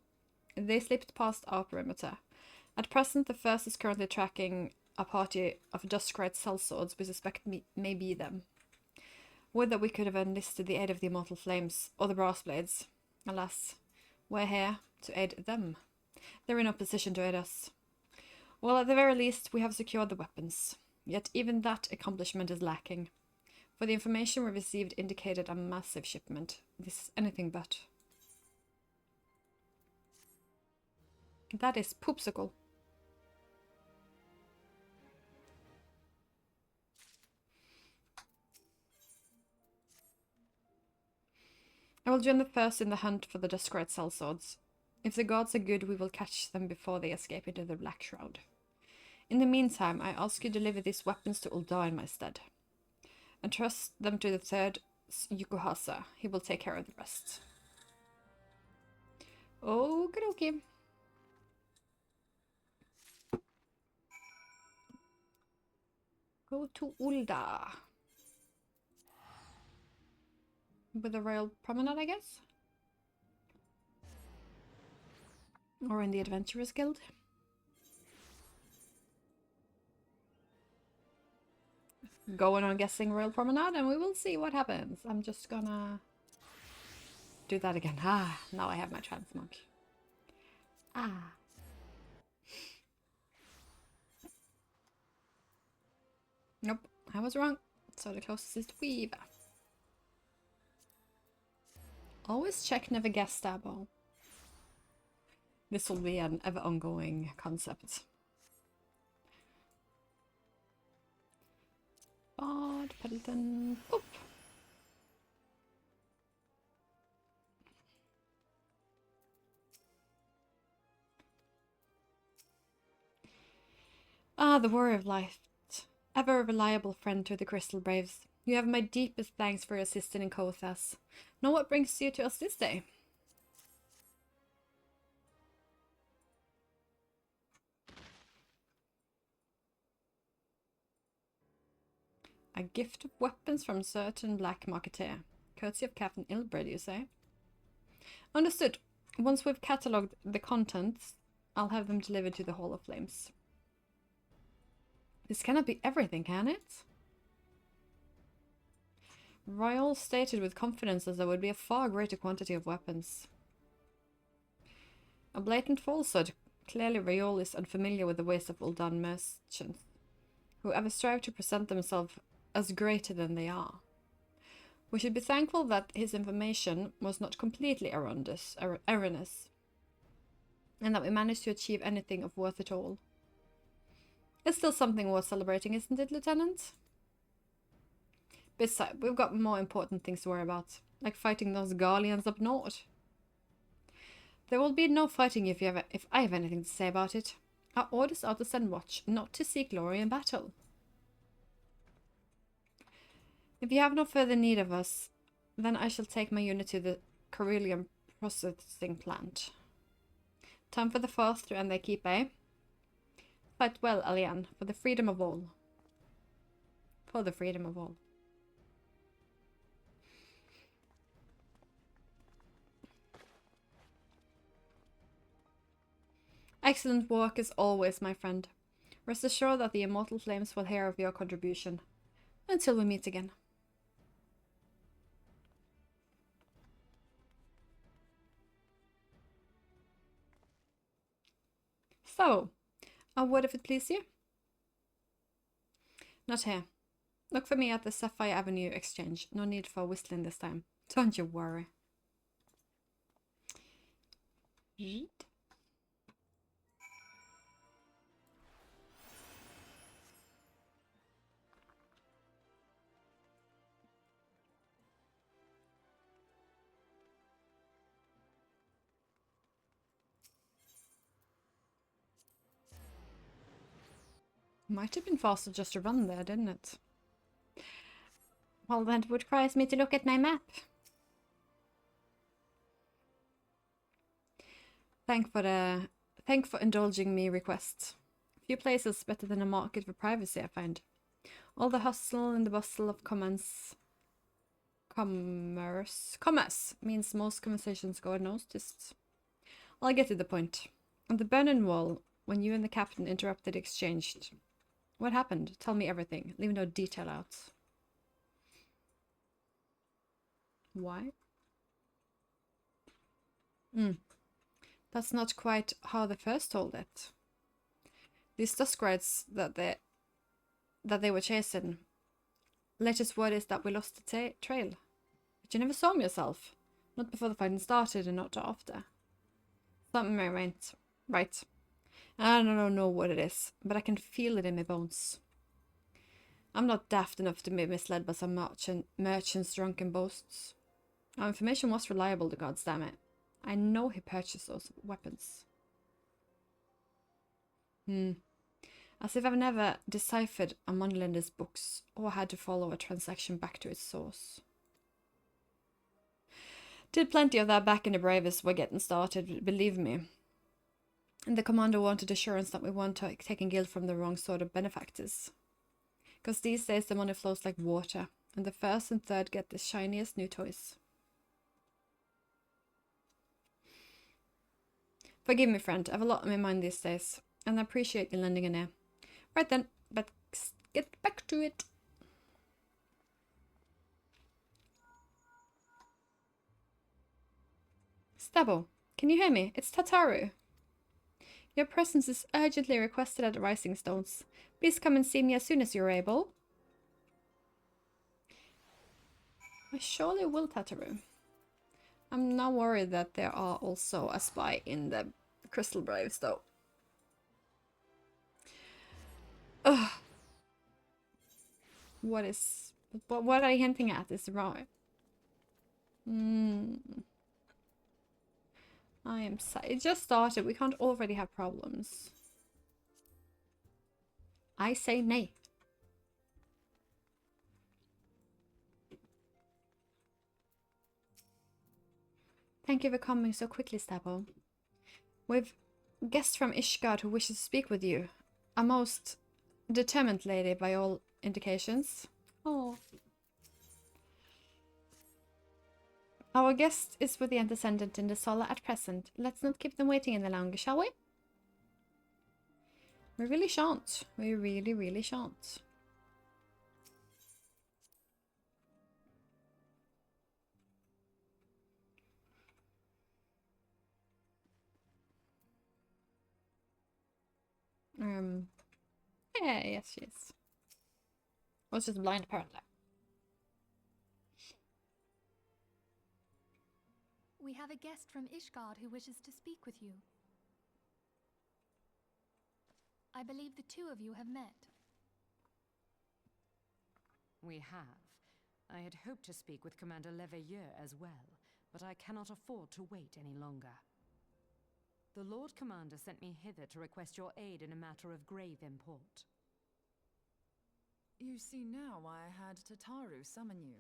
A: they slipped past our perimeter. At present, the first is currently tracking a party of Duskrite sellswords we suspect may be them. Would that we could have enlisted the aid of the Immortal Flames, or the Brass Blades. Alas, we're here to aid them. They're in opposition to aid us. Well, at the very least, we have secured the weapons. Yet even that accomplishment is lacking. For the information we received indicated a massive shipment. This is anything but. That is poopsicle. I will join the first in the hunt for the Duskrite sellswords. If the gods are good, we will catch them before they escape into the Black Shroud. In the meantime, I ask you to deliver these weapons to Ul'dah in my stead. And trust them to the third Yukuhasa. He will take care of the rest. Okie dokie. Go to Ul'dah. With the Royal Promenade, I guess? Or in the Adventurers Guild? Going on guessing Royal Promenade, and we will see what happens. I'm just gonna do that again. Ah, now I have my transmog. Ah. Nope, I was wrong. So the closest is Weaver. Always check, never guess, Dabo. This will be an ever-ongoing concept. Bard, Pendleton, boop. Ah, the Warrior of Light. Ever a reliable friend to the Crystal Braves. You have my deepest thanks for your assistance in Kothas. Know what brings you to us this day? A gift of weapons from certain black marketeer. Courtesy of Captain Ilbred, you say? Understood. Once we've catalogued the contents, I'll have them delivered to the Hall of Flames. This cannot be everything, can it? Royal stated with confidence that there would be a far greater quantity of weapons. A blatant falsehood. Clearly Royal is unfamiliar with the ways of Ul'dah merchants, who ever strive to present themselves as greater than they are. We should be thankful that his information was not completely erroneous, and that we managed to achieve anything of worth at all. It's still something worth celebrating, isn't it, Lieutenant? Besides, we've got more important things to worry about, like fighting those Garleans up north. There will be no fighting if I have anything to say about it. Our orders are to send watch, not to seek glory in battle. If you have no further need of us, then I shall take my unit to the Carillion processing plant. Time for the fourth to end their keep, eh? Fight well, Eline, for the freedom of all. For the freedom of all. Excellent work as always, my friend. Rest assured that the Immortal Flames will hear of your contribution. Until we meet again. So, a word if it please you? Not here. Look for me at the Sapphire Avenue Exchange. No need for whistling this time. Don't you worry. Yeet. Might have been faster just to run there, didn't it? Well, that would require me to look at my map. Thank for indulging me requests. Few places better than a market for privacy, I find. All the hustle and the bustle of commerce means most conversations go unnoticed. I'll get to the point. On the Burning Wall, when you and the captain interrupted the exchange, What happened? Tell me everything. Leave no detail out. Why? That's not quite how they first told it. These Duskrites that they were chasing. Latest word is that we lost the trail. But you never saw them yourself. Not before the fighting started and not after. Something went right. I don't know what it is, but I can feel it in my bones. I'm not daft enough to be misled by some merchant's drunken boasts. Our information was reliable, the gods damn it. I know he purchased those weapons. As if I've never deciphered a moneylender's books or had to follow a transaction back to its source. Did plenty of that back in the bravest were getting started, believe me. And the commander wanted assurance that we weren't taking guilt from the wrong sort of benefactors. Because these days the money flows like water, and the first and third get the shiniest new toys. Forgive me, friend, I have a lot on my mind these days, and I appreciate you lending an ear. Right then, but get back to it. Stabo, can you hear me? It's Tataru. Your presence is urgently requested at the Rising Stones. Please come and see me as soon as you're able. I surely will, Tataru. I'm now worried that there are also a spy in the Crystal Braves, though. Ugh. What are you hinting at? Is wrong. I am sad. It just started. We can't already have problems. I say nay. Thank you for coming so quickly, Stabo. We've a guest from Ishgard who wishes to speak with you. A most determined lady by all indications. Oh. Our guest is with the antecedent in the Sola at present. Let's not keep them waiting any longer, shall we? We really shan't. We really, really shan't. Yeah, yes, she is. I was just blind, apparently.
B: We have a guest from Ishgard who wishes to speak with you. I believe the two of you have met.
O: We have. I had hoped to speak with Commander Leveilleur as well, but I cannot afford to wait any longer. The Lord Commander sent me hither to request your aid in a matter of grave import.
C: You see now why I had Tataru summon you.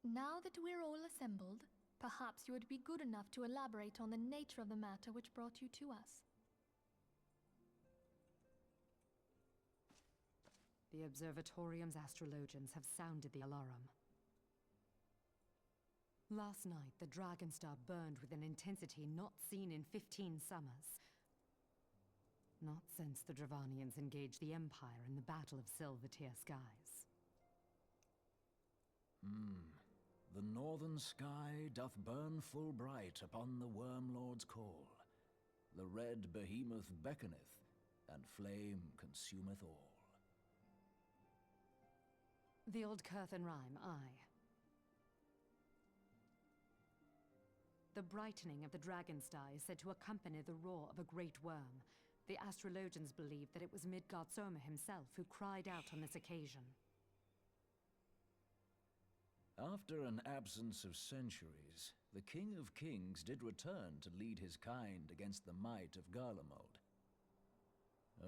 B: Now that we're all assembled, perhaps you would be good enough to elaborate on the nature of the matter which brought you to us.
O: The Observatorium's astrologians have sounded the alarm. Last night, the Dragonstar burned with an intensity not seen in 15 summers. Not since the Dravanians engaged the Empire in the Battle of Silvertear Skies.
G: The northern sky doth burn full bright upon the Wormlord's call. The red behemoth beckoneth, and flame consumeth all.
O: The old Curthan rhyme, aye. The brightening of the Dragonstar is said to accompany the roar of a Great Wyrm. The astrologians believe that it was MIDGARDSORMR himself who cried out on this occasion.
G: After an absence of centuries, the King of Kings did return to lead his kind against the might of Garlemald.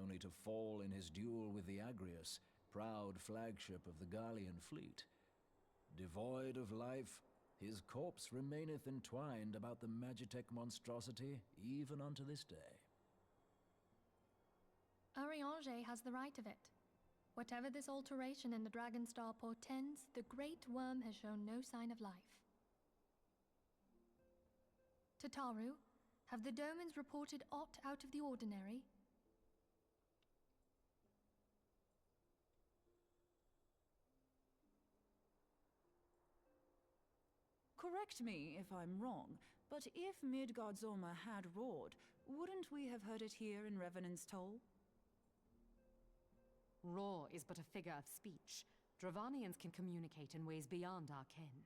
G: Only to fall in his duel with the Agrius, proud flagship of the Garlean fleet. Devoid of life, his corpse remaineth entwined about the Magitech monstrosity even unto this day.
B: Ariange has the right of it. Whatever this alteration in the Dragonstar portends, the Great Wyrm has shown no sign of life. Tataru, Have the Domans reported aught out of the ordinary?
C: Correct me if I'm wrong, but if MIDGARDSORMR had roared, wouldn't we have heard it here in Revenant's Toll?
O: Roar is but a figure of speech. Dravanians can communicate in ways beyond our ken.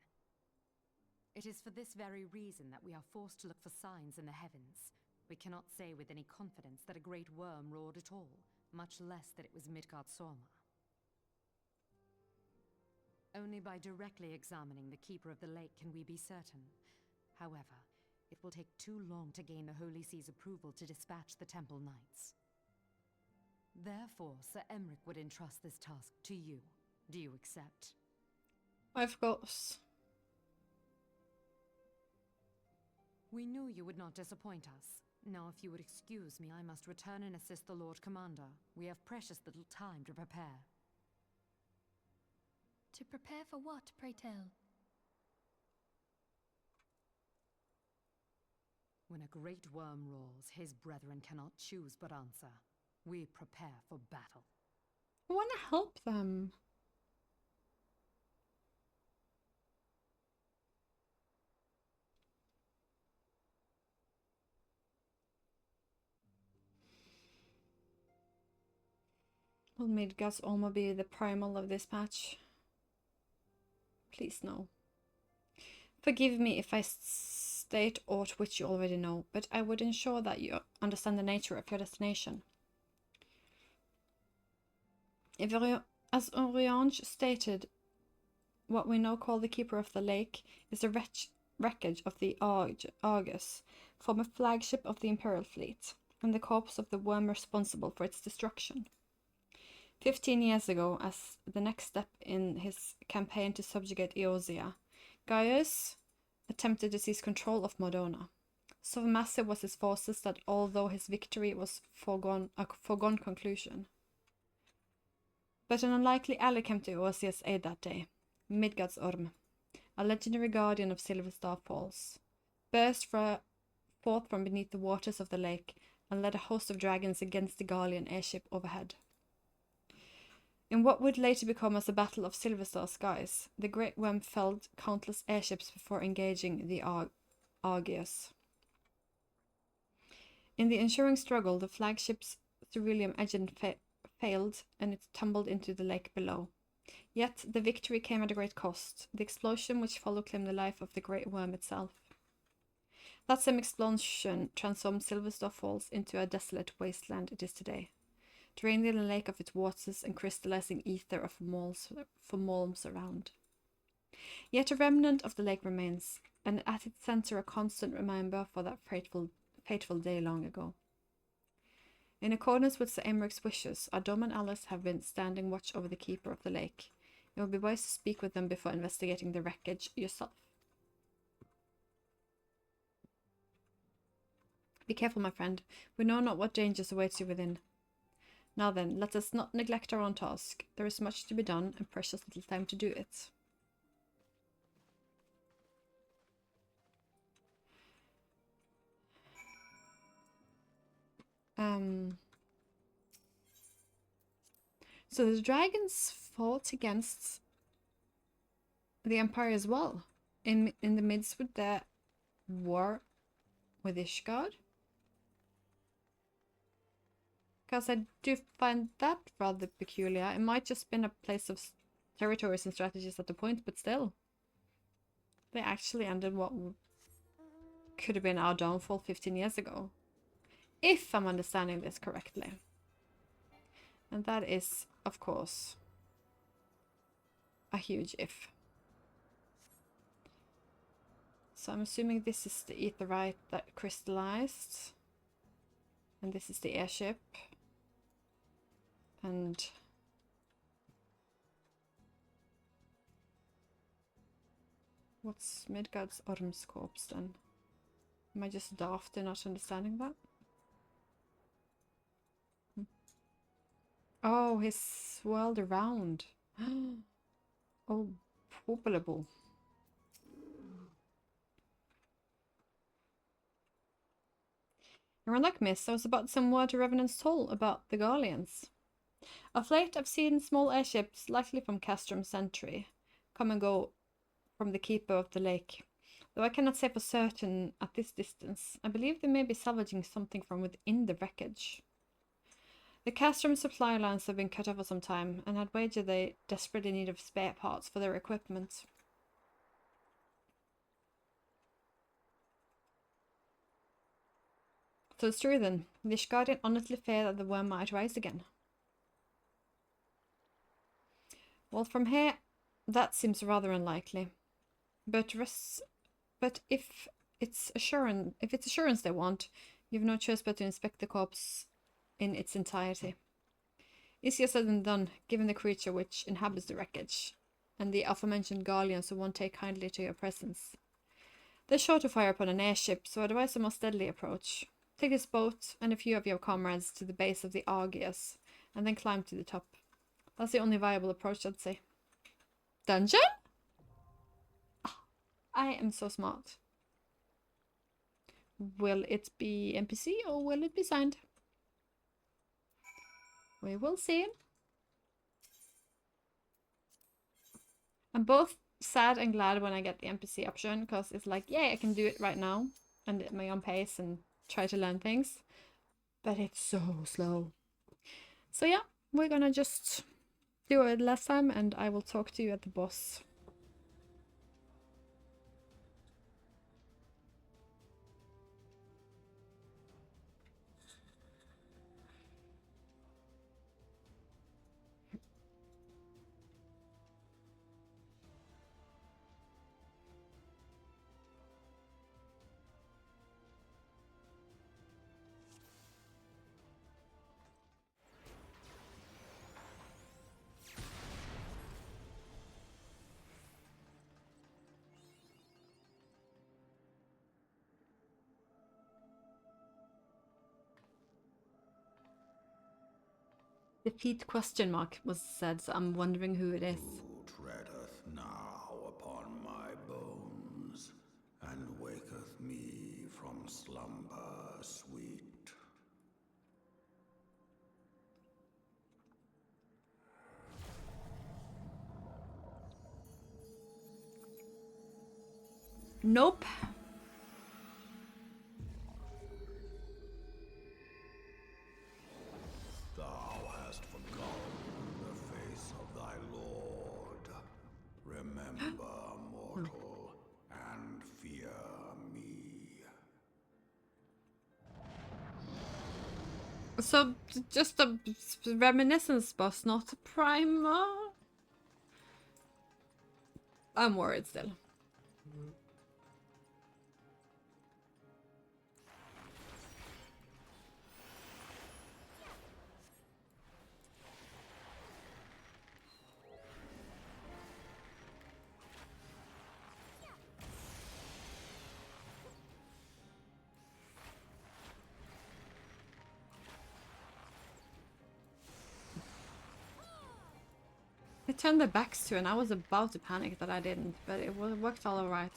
O: It is for this very reason that we are forced to look for signs in the heavens. We cannot say with any confidence that a great worm roared at all, much less that it was MIDGARDSORMR. Only by directly examining the Keeper of the Lake can we be certain. However, it will take too long to gain the Holy See's approval to dispatch the Temple Knights. Therefore, Sir Emric would entrust this task to you. Do you accept?
A: Of course.
O: We knew you would not disappoint us. Now, if you would excuse me, I must return and assist the Lord Commander. We have precious little time to prepare.
B: To prepare for what, pray tell?
O: When a great worm roars, his brethren cannot choose but answer. We prepare for battle.
A: I want to help them. Will MIDGARDSORMR be the primal of this patch? Please no. Forgive me if I state aught which you already know, but I would ensure that you understand the nature of your destination. As Oriange stated, what we now call the Keeper of the Lake is the wreckage of the Argus, former flagship of the Imperial fleet, and the corpse of the worm responsible for its destruction. 15 years ago, as the next step in his campaign to subjugate Eorzea, Gaius attempted to seize control of Modona. So massive was his forces that although his victory was a foregone conclusion. But an unlikely ally came to Eorzea's aid that day. MIDGARDSORMR, a legendary guardian of Silverstar Falls, burst forth from beneath the waters of the lake and led a host of dragons against the Garlean airship overhead. In what would later become as the Battle of Silverstar Skies, the Great Wyrm felled countless airships before engaging the Argios. In the ensuing struggle, the flagship's Cerulean engine failed and it tumbled into the lake below. Yet the victory came at a great cost. The explosion which followed claimed the life of the Great Wyrm itself. That same explosion transformed Silverstar Falls into a desolate wasteland it is today, draining the lake of its waters and crystallizing ether for malms around. Yet a remnant of the lake remains, and at its center a constant reminder for that fateful day long ago. In accordance with Sir Emric's wishes, our Dom and Alice have been standing watch over the Keeper of the Lake. It will be wise to speak with them before investigating the wreckage yourself. Be careful, my friend. We know not what dangers awaits you within. Now then, let us not neglect our own task. There is much to be done, and precious little time to do it. So the dragons fought against the Empire as well, in the midst with the war with Ishgard. Because I do find that rather peculiar. It might just been a place of territories and strategies at the point, but still. They actually ended what could have been our downfall 15 years ago. If I'm understanding this correctly. And that is, of course, a huge if. So I'm assuming this is the aetheryte that crystallized. And this is the airship. And what's MIDGARDSORMR's corpse then? Am I just daft in not understanding that? Oh, he's swirled around. Oh, probable. You're like miss, I was about to send word to Revenant's Toll about the Garleans. Of late, I've seen small airships, likely from Castrum Sentry, come and go from the keeper of the lake. Though I cannot say for certain at this distance, I believe they may be salvaging something from within the wreckage. The Castrum supply lines have been cut off for some time, and I'd wager they desperately need of spare parts for their equipment. So it's true then. The Ishgard honestly fear that the worm might rise again. Well, from here, that seems rather unlikely. But if it's assurance they want, you've no choice but to inspect the corpse in its entirety. Easier said than done, given the creature which inhabits the wreckage, and the aforementioned Garleans who won't take kindly to your presence. They're sure to fire upon an airship, so advise a more steadily approach. Take this boat and a few of your comrades to the base of the Argias, and then climb to the top. That's the only viable approach, I'd say. Dungeon? Oh, I am so smart. Will it be NPC or will it be signed? We will see. I'm both sad and glad when I get the NPC option, because it's like, yay, I can do it right now and at my own pace and try to learn things. But it's so slow. So yeah, we're gonna just do it last time and I will talk to you at the boss. Defeat question mark was said, so I'm wondering who it is.
P: Who treadeth now upon my bones, and waketh me from slumber sweet?
A: Nope.
P: Remember, mortal, and fear me.
A: So, just a reminiscence boss, not a primer? I'm worried still. They turned their backs to and I was about to panic that I didn't, but it worked all alright.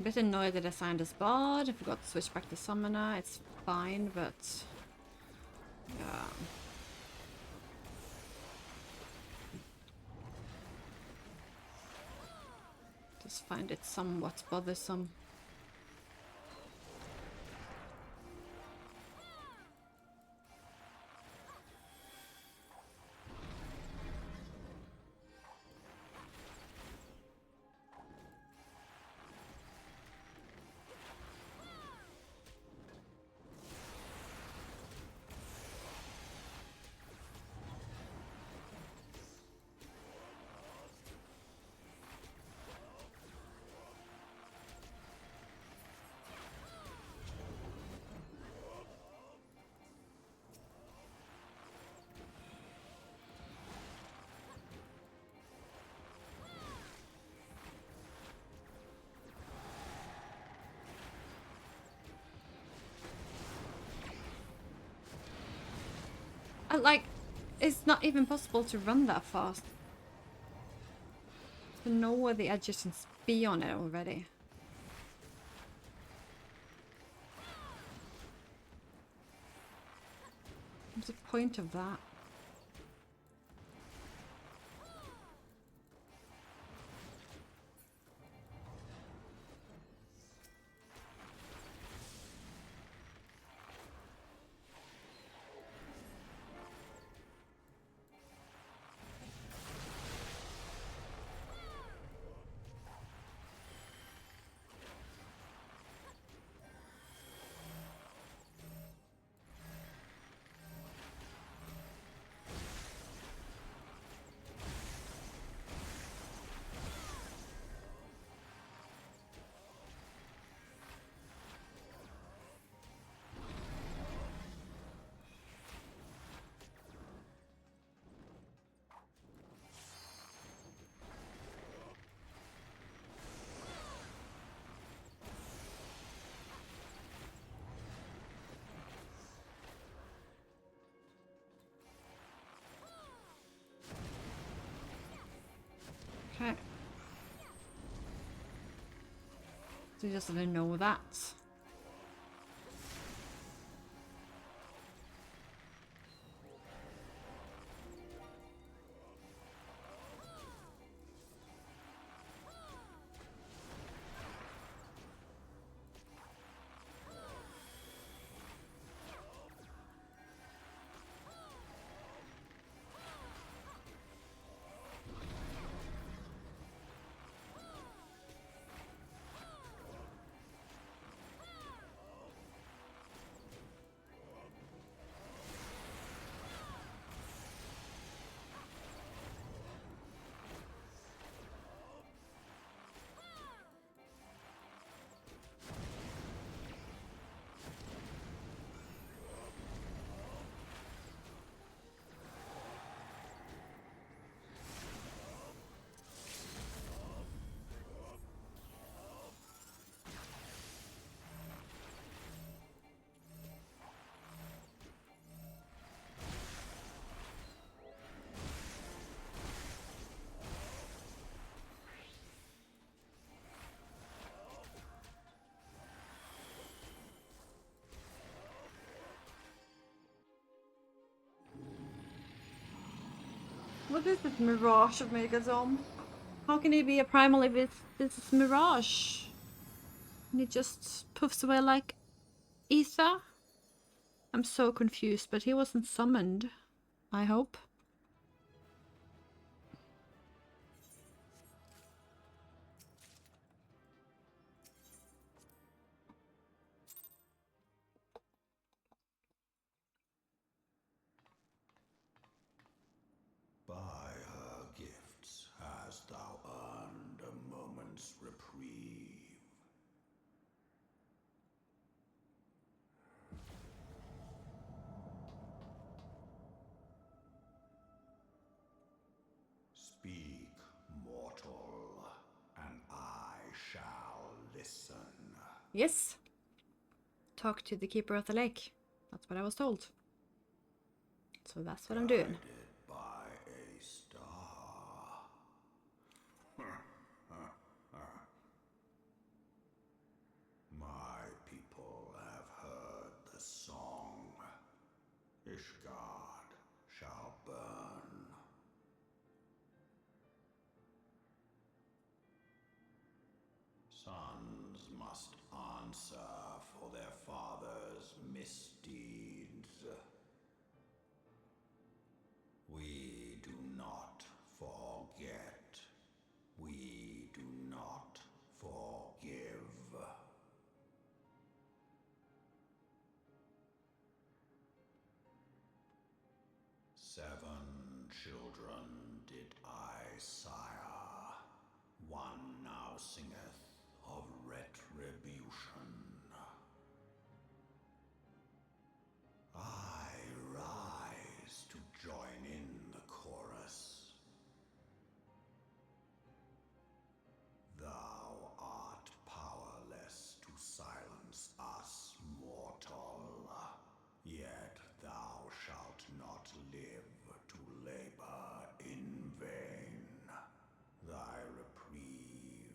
A: bit annoyed that I signed a bard. I forgot to switch back to summoner. It's fine, but yeah. Just find it somewhat bothersome. Like, it's not even possible to run that fast. To know where the adjacents be on it already. What's the point of that? Okay. So you just didn't know that. What is this mirage of MIDGARDSORMR? How can he be a primal if this is mirage? And he just puffs away like ether? I'm so confused, but he wasn't summoned, I hope.
P: By her gifts hast thou earned a moment's reprieve. Speak, mortal, and I shall listen.
A: Yes. Talk to the keeper of the lake. That's what I was told. So that's what I'm doing.
P: Guided by a star. Sons must answer for their father's misdeeds. We do not forget. We do not forgive. Seven children did I sire. One now singeth of retribution. I rise to join in the chorus. Thou art powerless to silence us, mortal. Yet thou shalt not live to labor in vain. Thy reprieve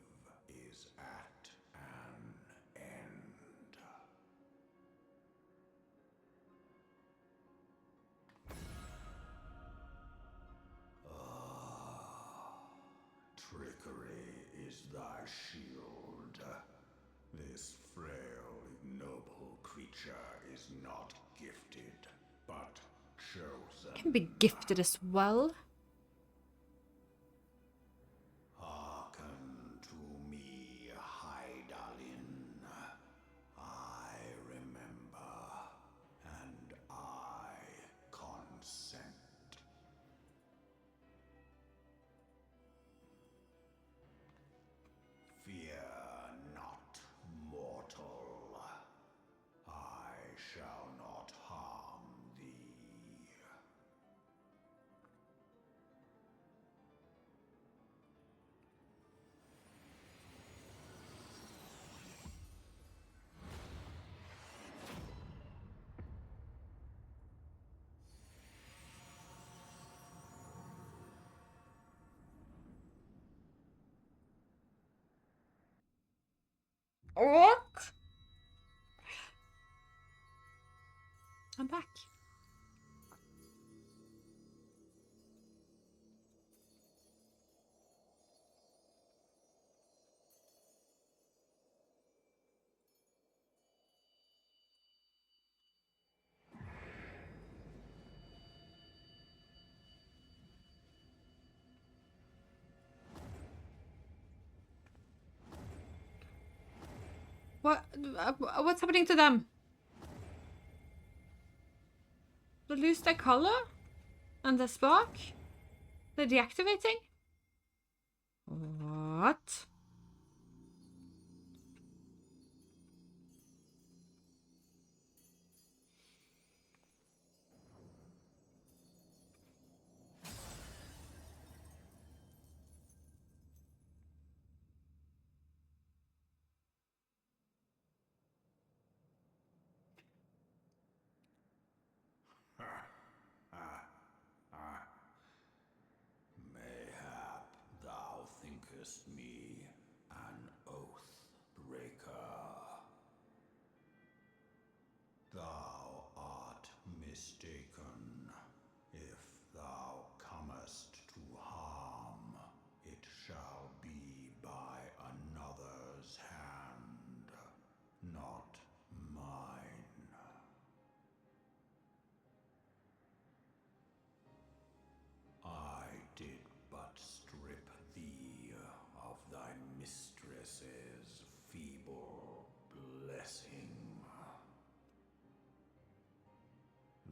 P: is at an end. Trickery is thy shield. This frail, ignoble creature is not gifted, but chosen.
A: Can be gifted as well.
P: Hearken to me, Hydaelyn. I remember, and I consent. Fear not, mortal. I shall not harm thee.
A: What? I'm back. What's happening to them? They lose their color? And the spark? They're deactivating? What?
P: Mayhap thou thinkest me an oath breaker. Thou art mistaken. If thou comest to harm, it shall be by another's hand, not mine. I did but strip thee of thy mistress's feeble blessing.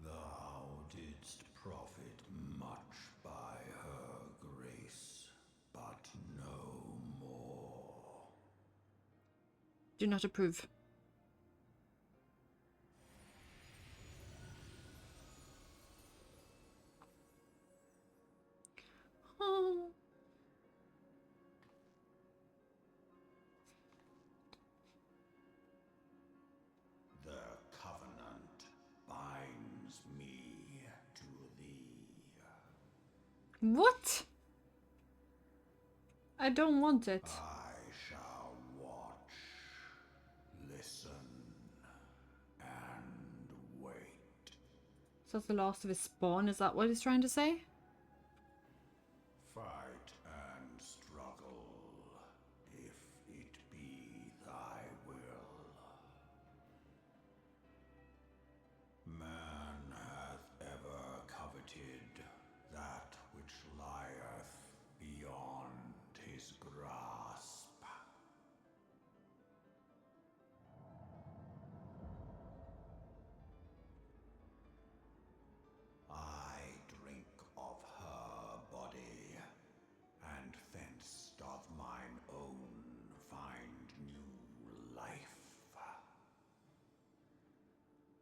P: Thou didst profit much by her grace, but no more.
A: Do not approve. Oh.
P: The covenant binds me to thee.
A: What? I don't want it.
P: I shall watch, listen, and wait.
A: So that's the last of his spawn, is that what he's trying to say?
P: Fight and struggle, if it be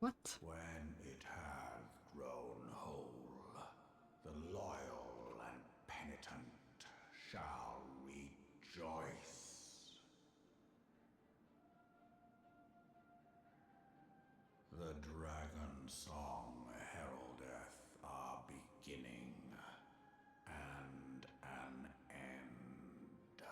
A: What?
P: When it has grown whole, the loyal and penitent shall rejoice. The dragon song heraldeth our beginning and an end.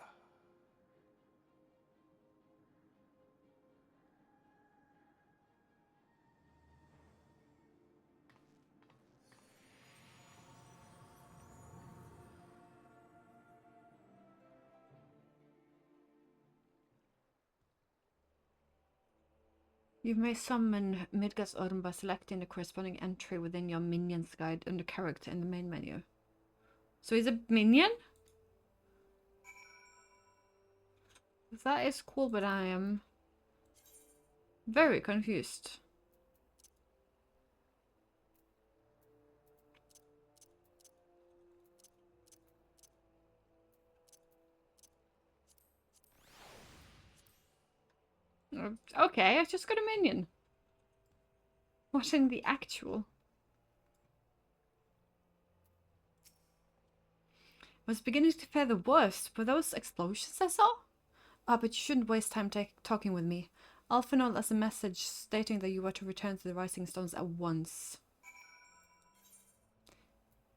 A: You may summon MIDGARDSORMR by selecting the corresponding entry within your minion's guide under character in the main menu. So he's a minion? That is cool, but I am very confused. Okay, I just got a minion. What in the actual? I was beginning to fear the worst. Were those explosions I saw? Ah, but you shouldn't waste time talking with me. Alphanol has a message stating that you are to return to the Rising Stones at once.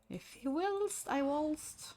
A: If he wills, I willst.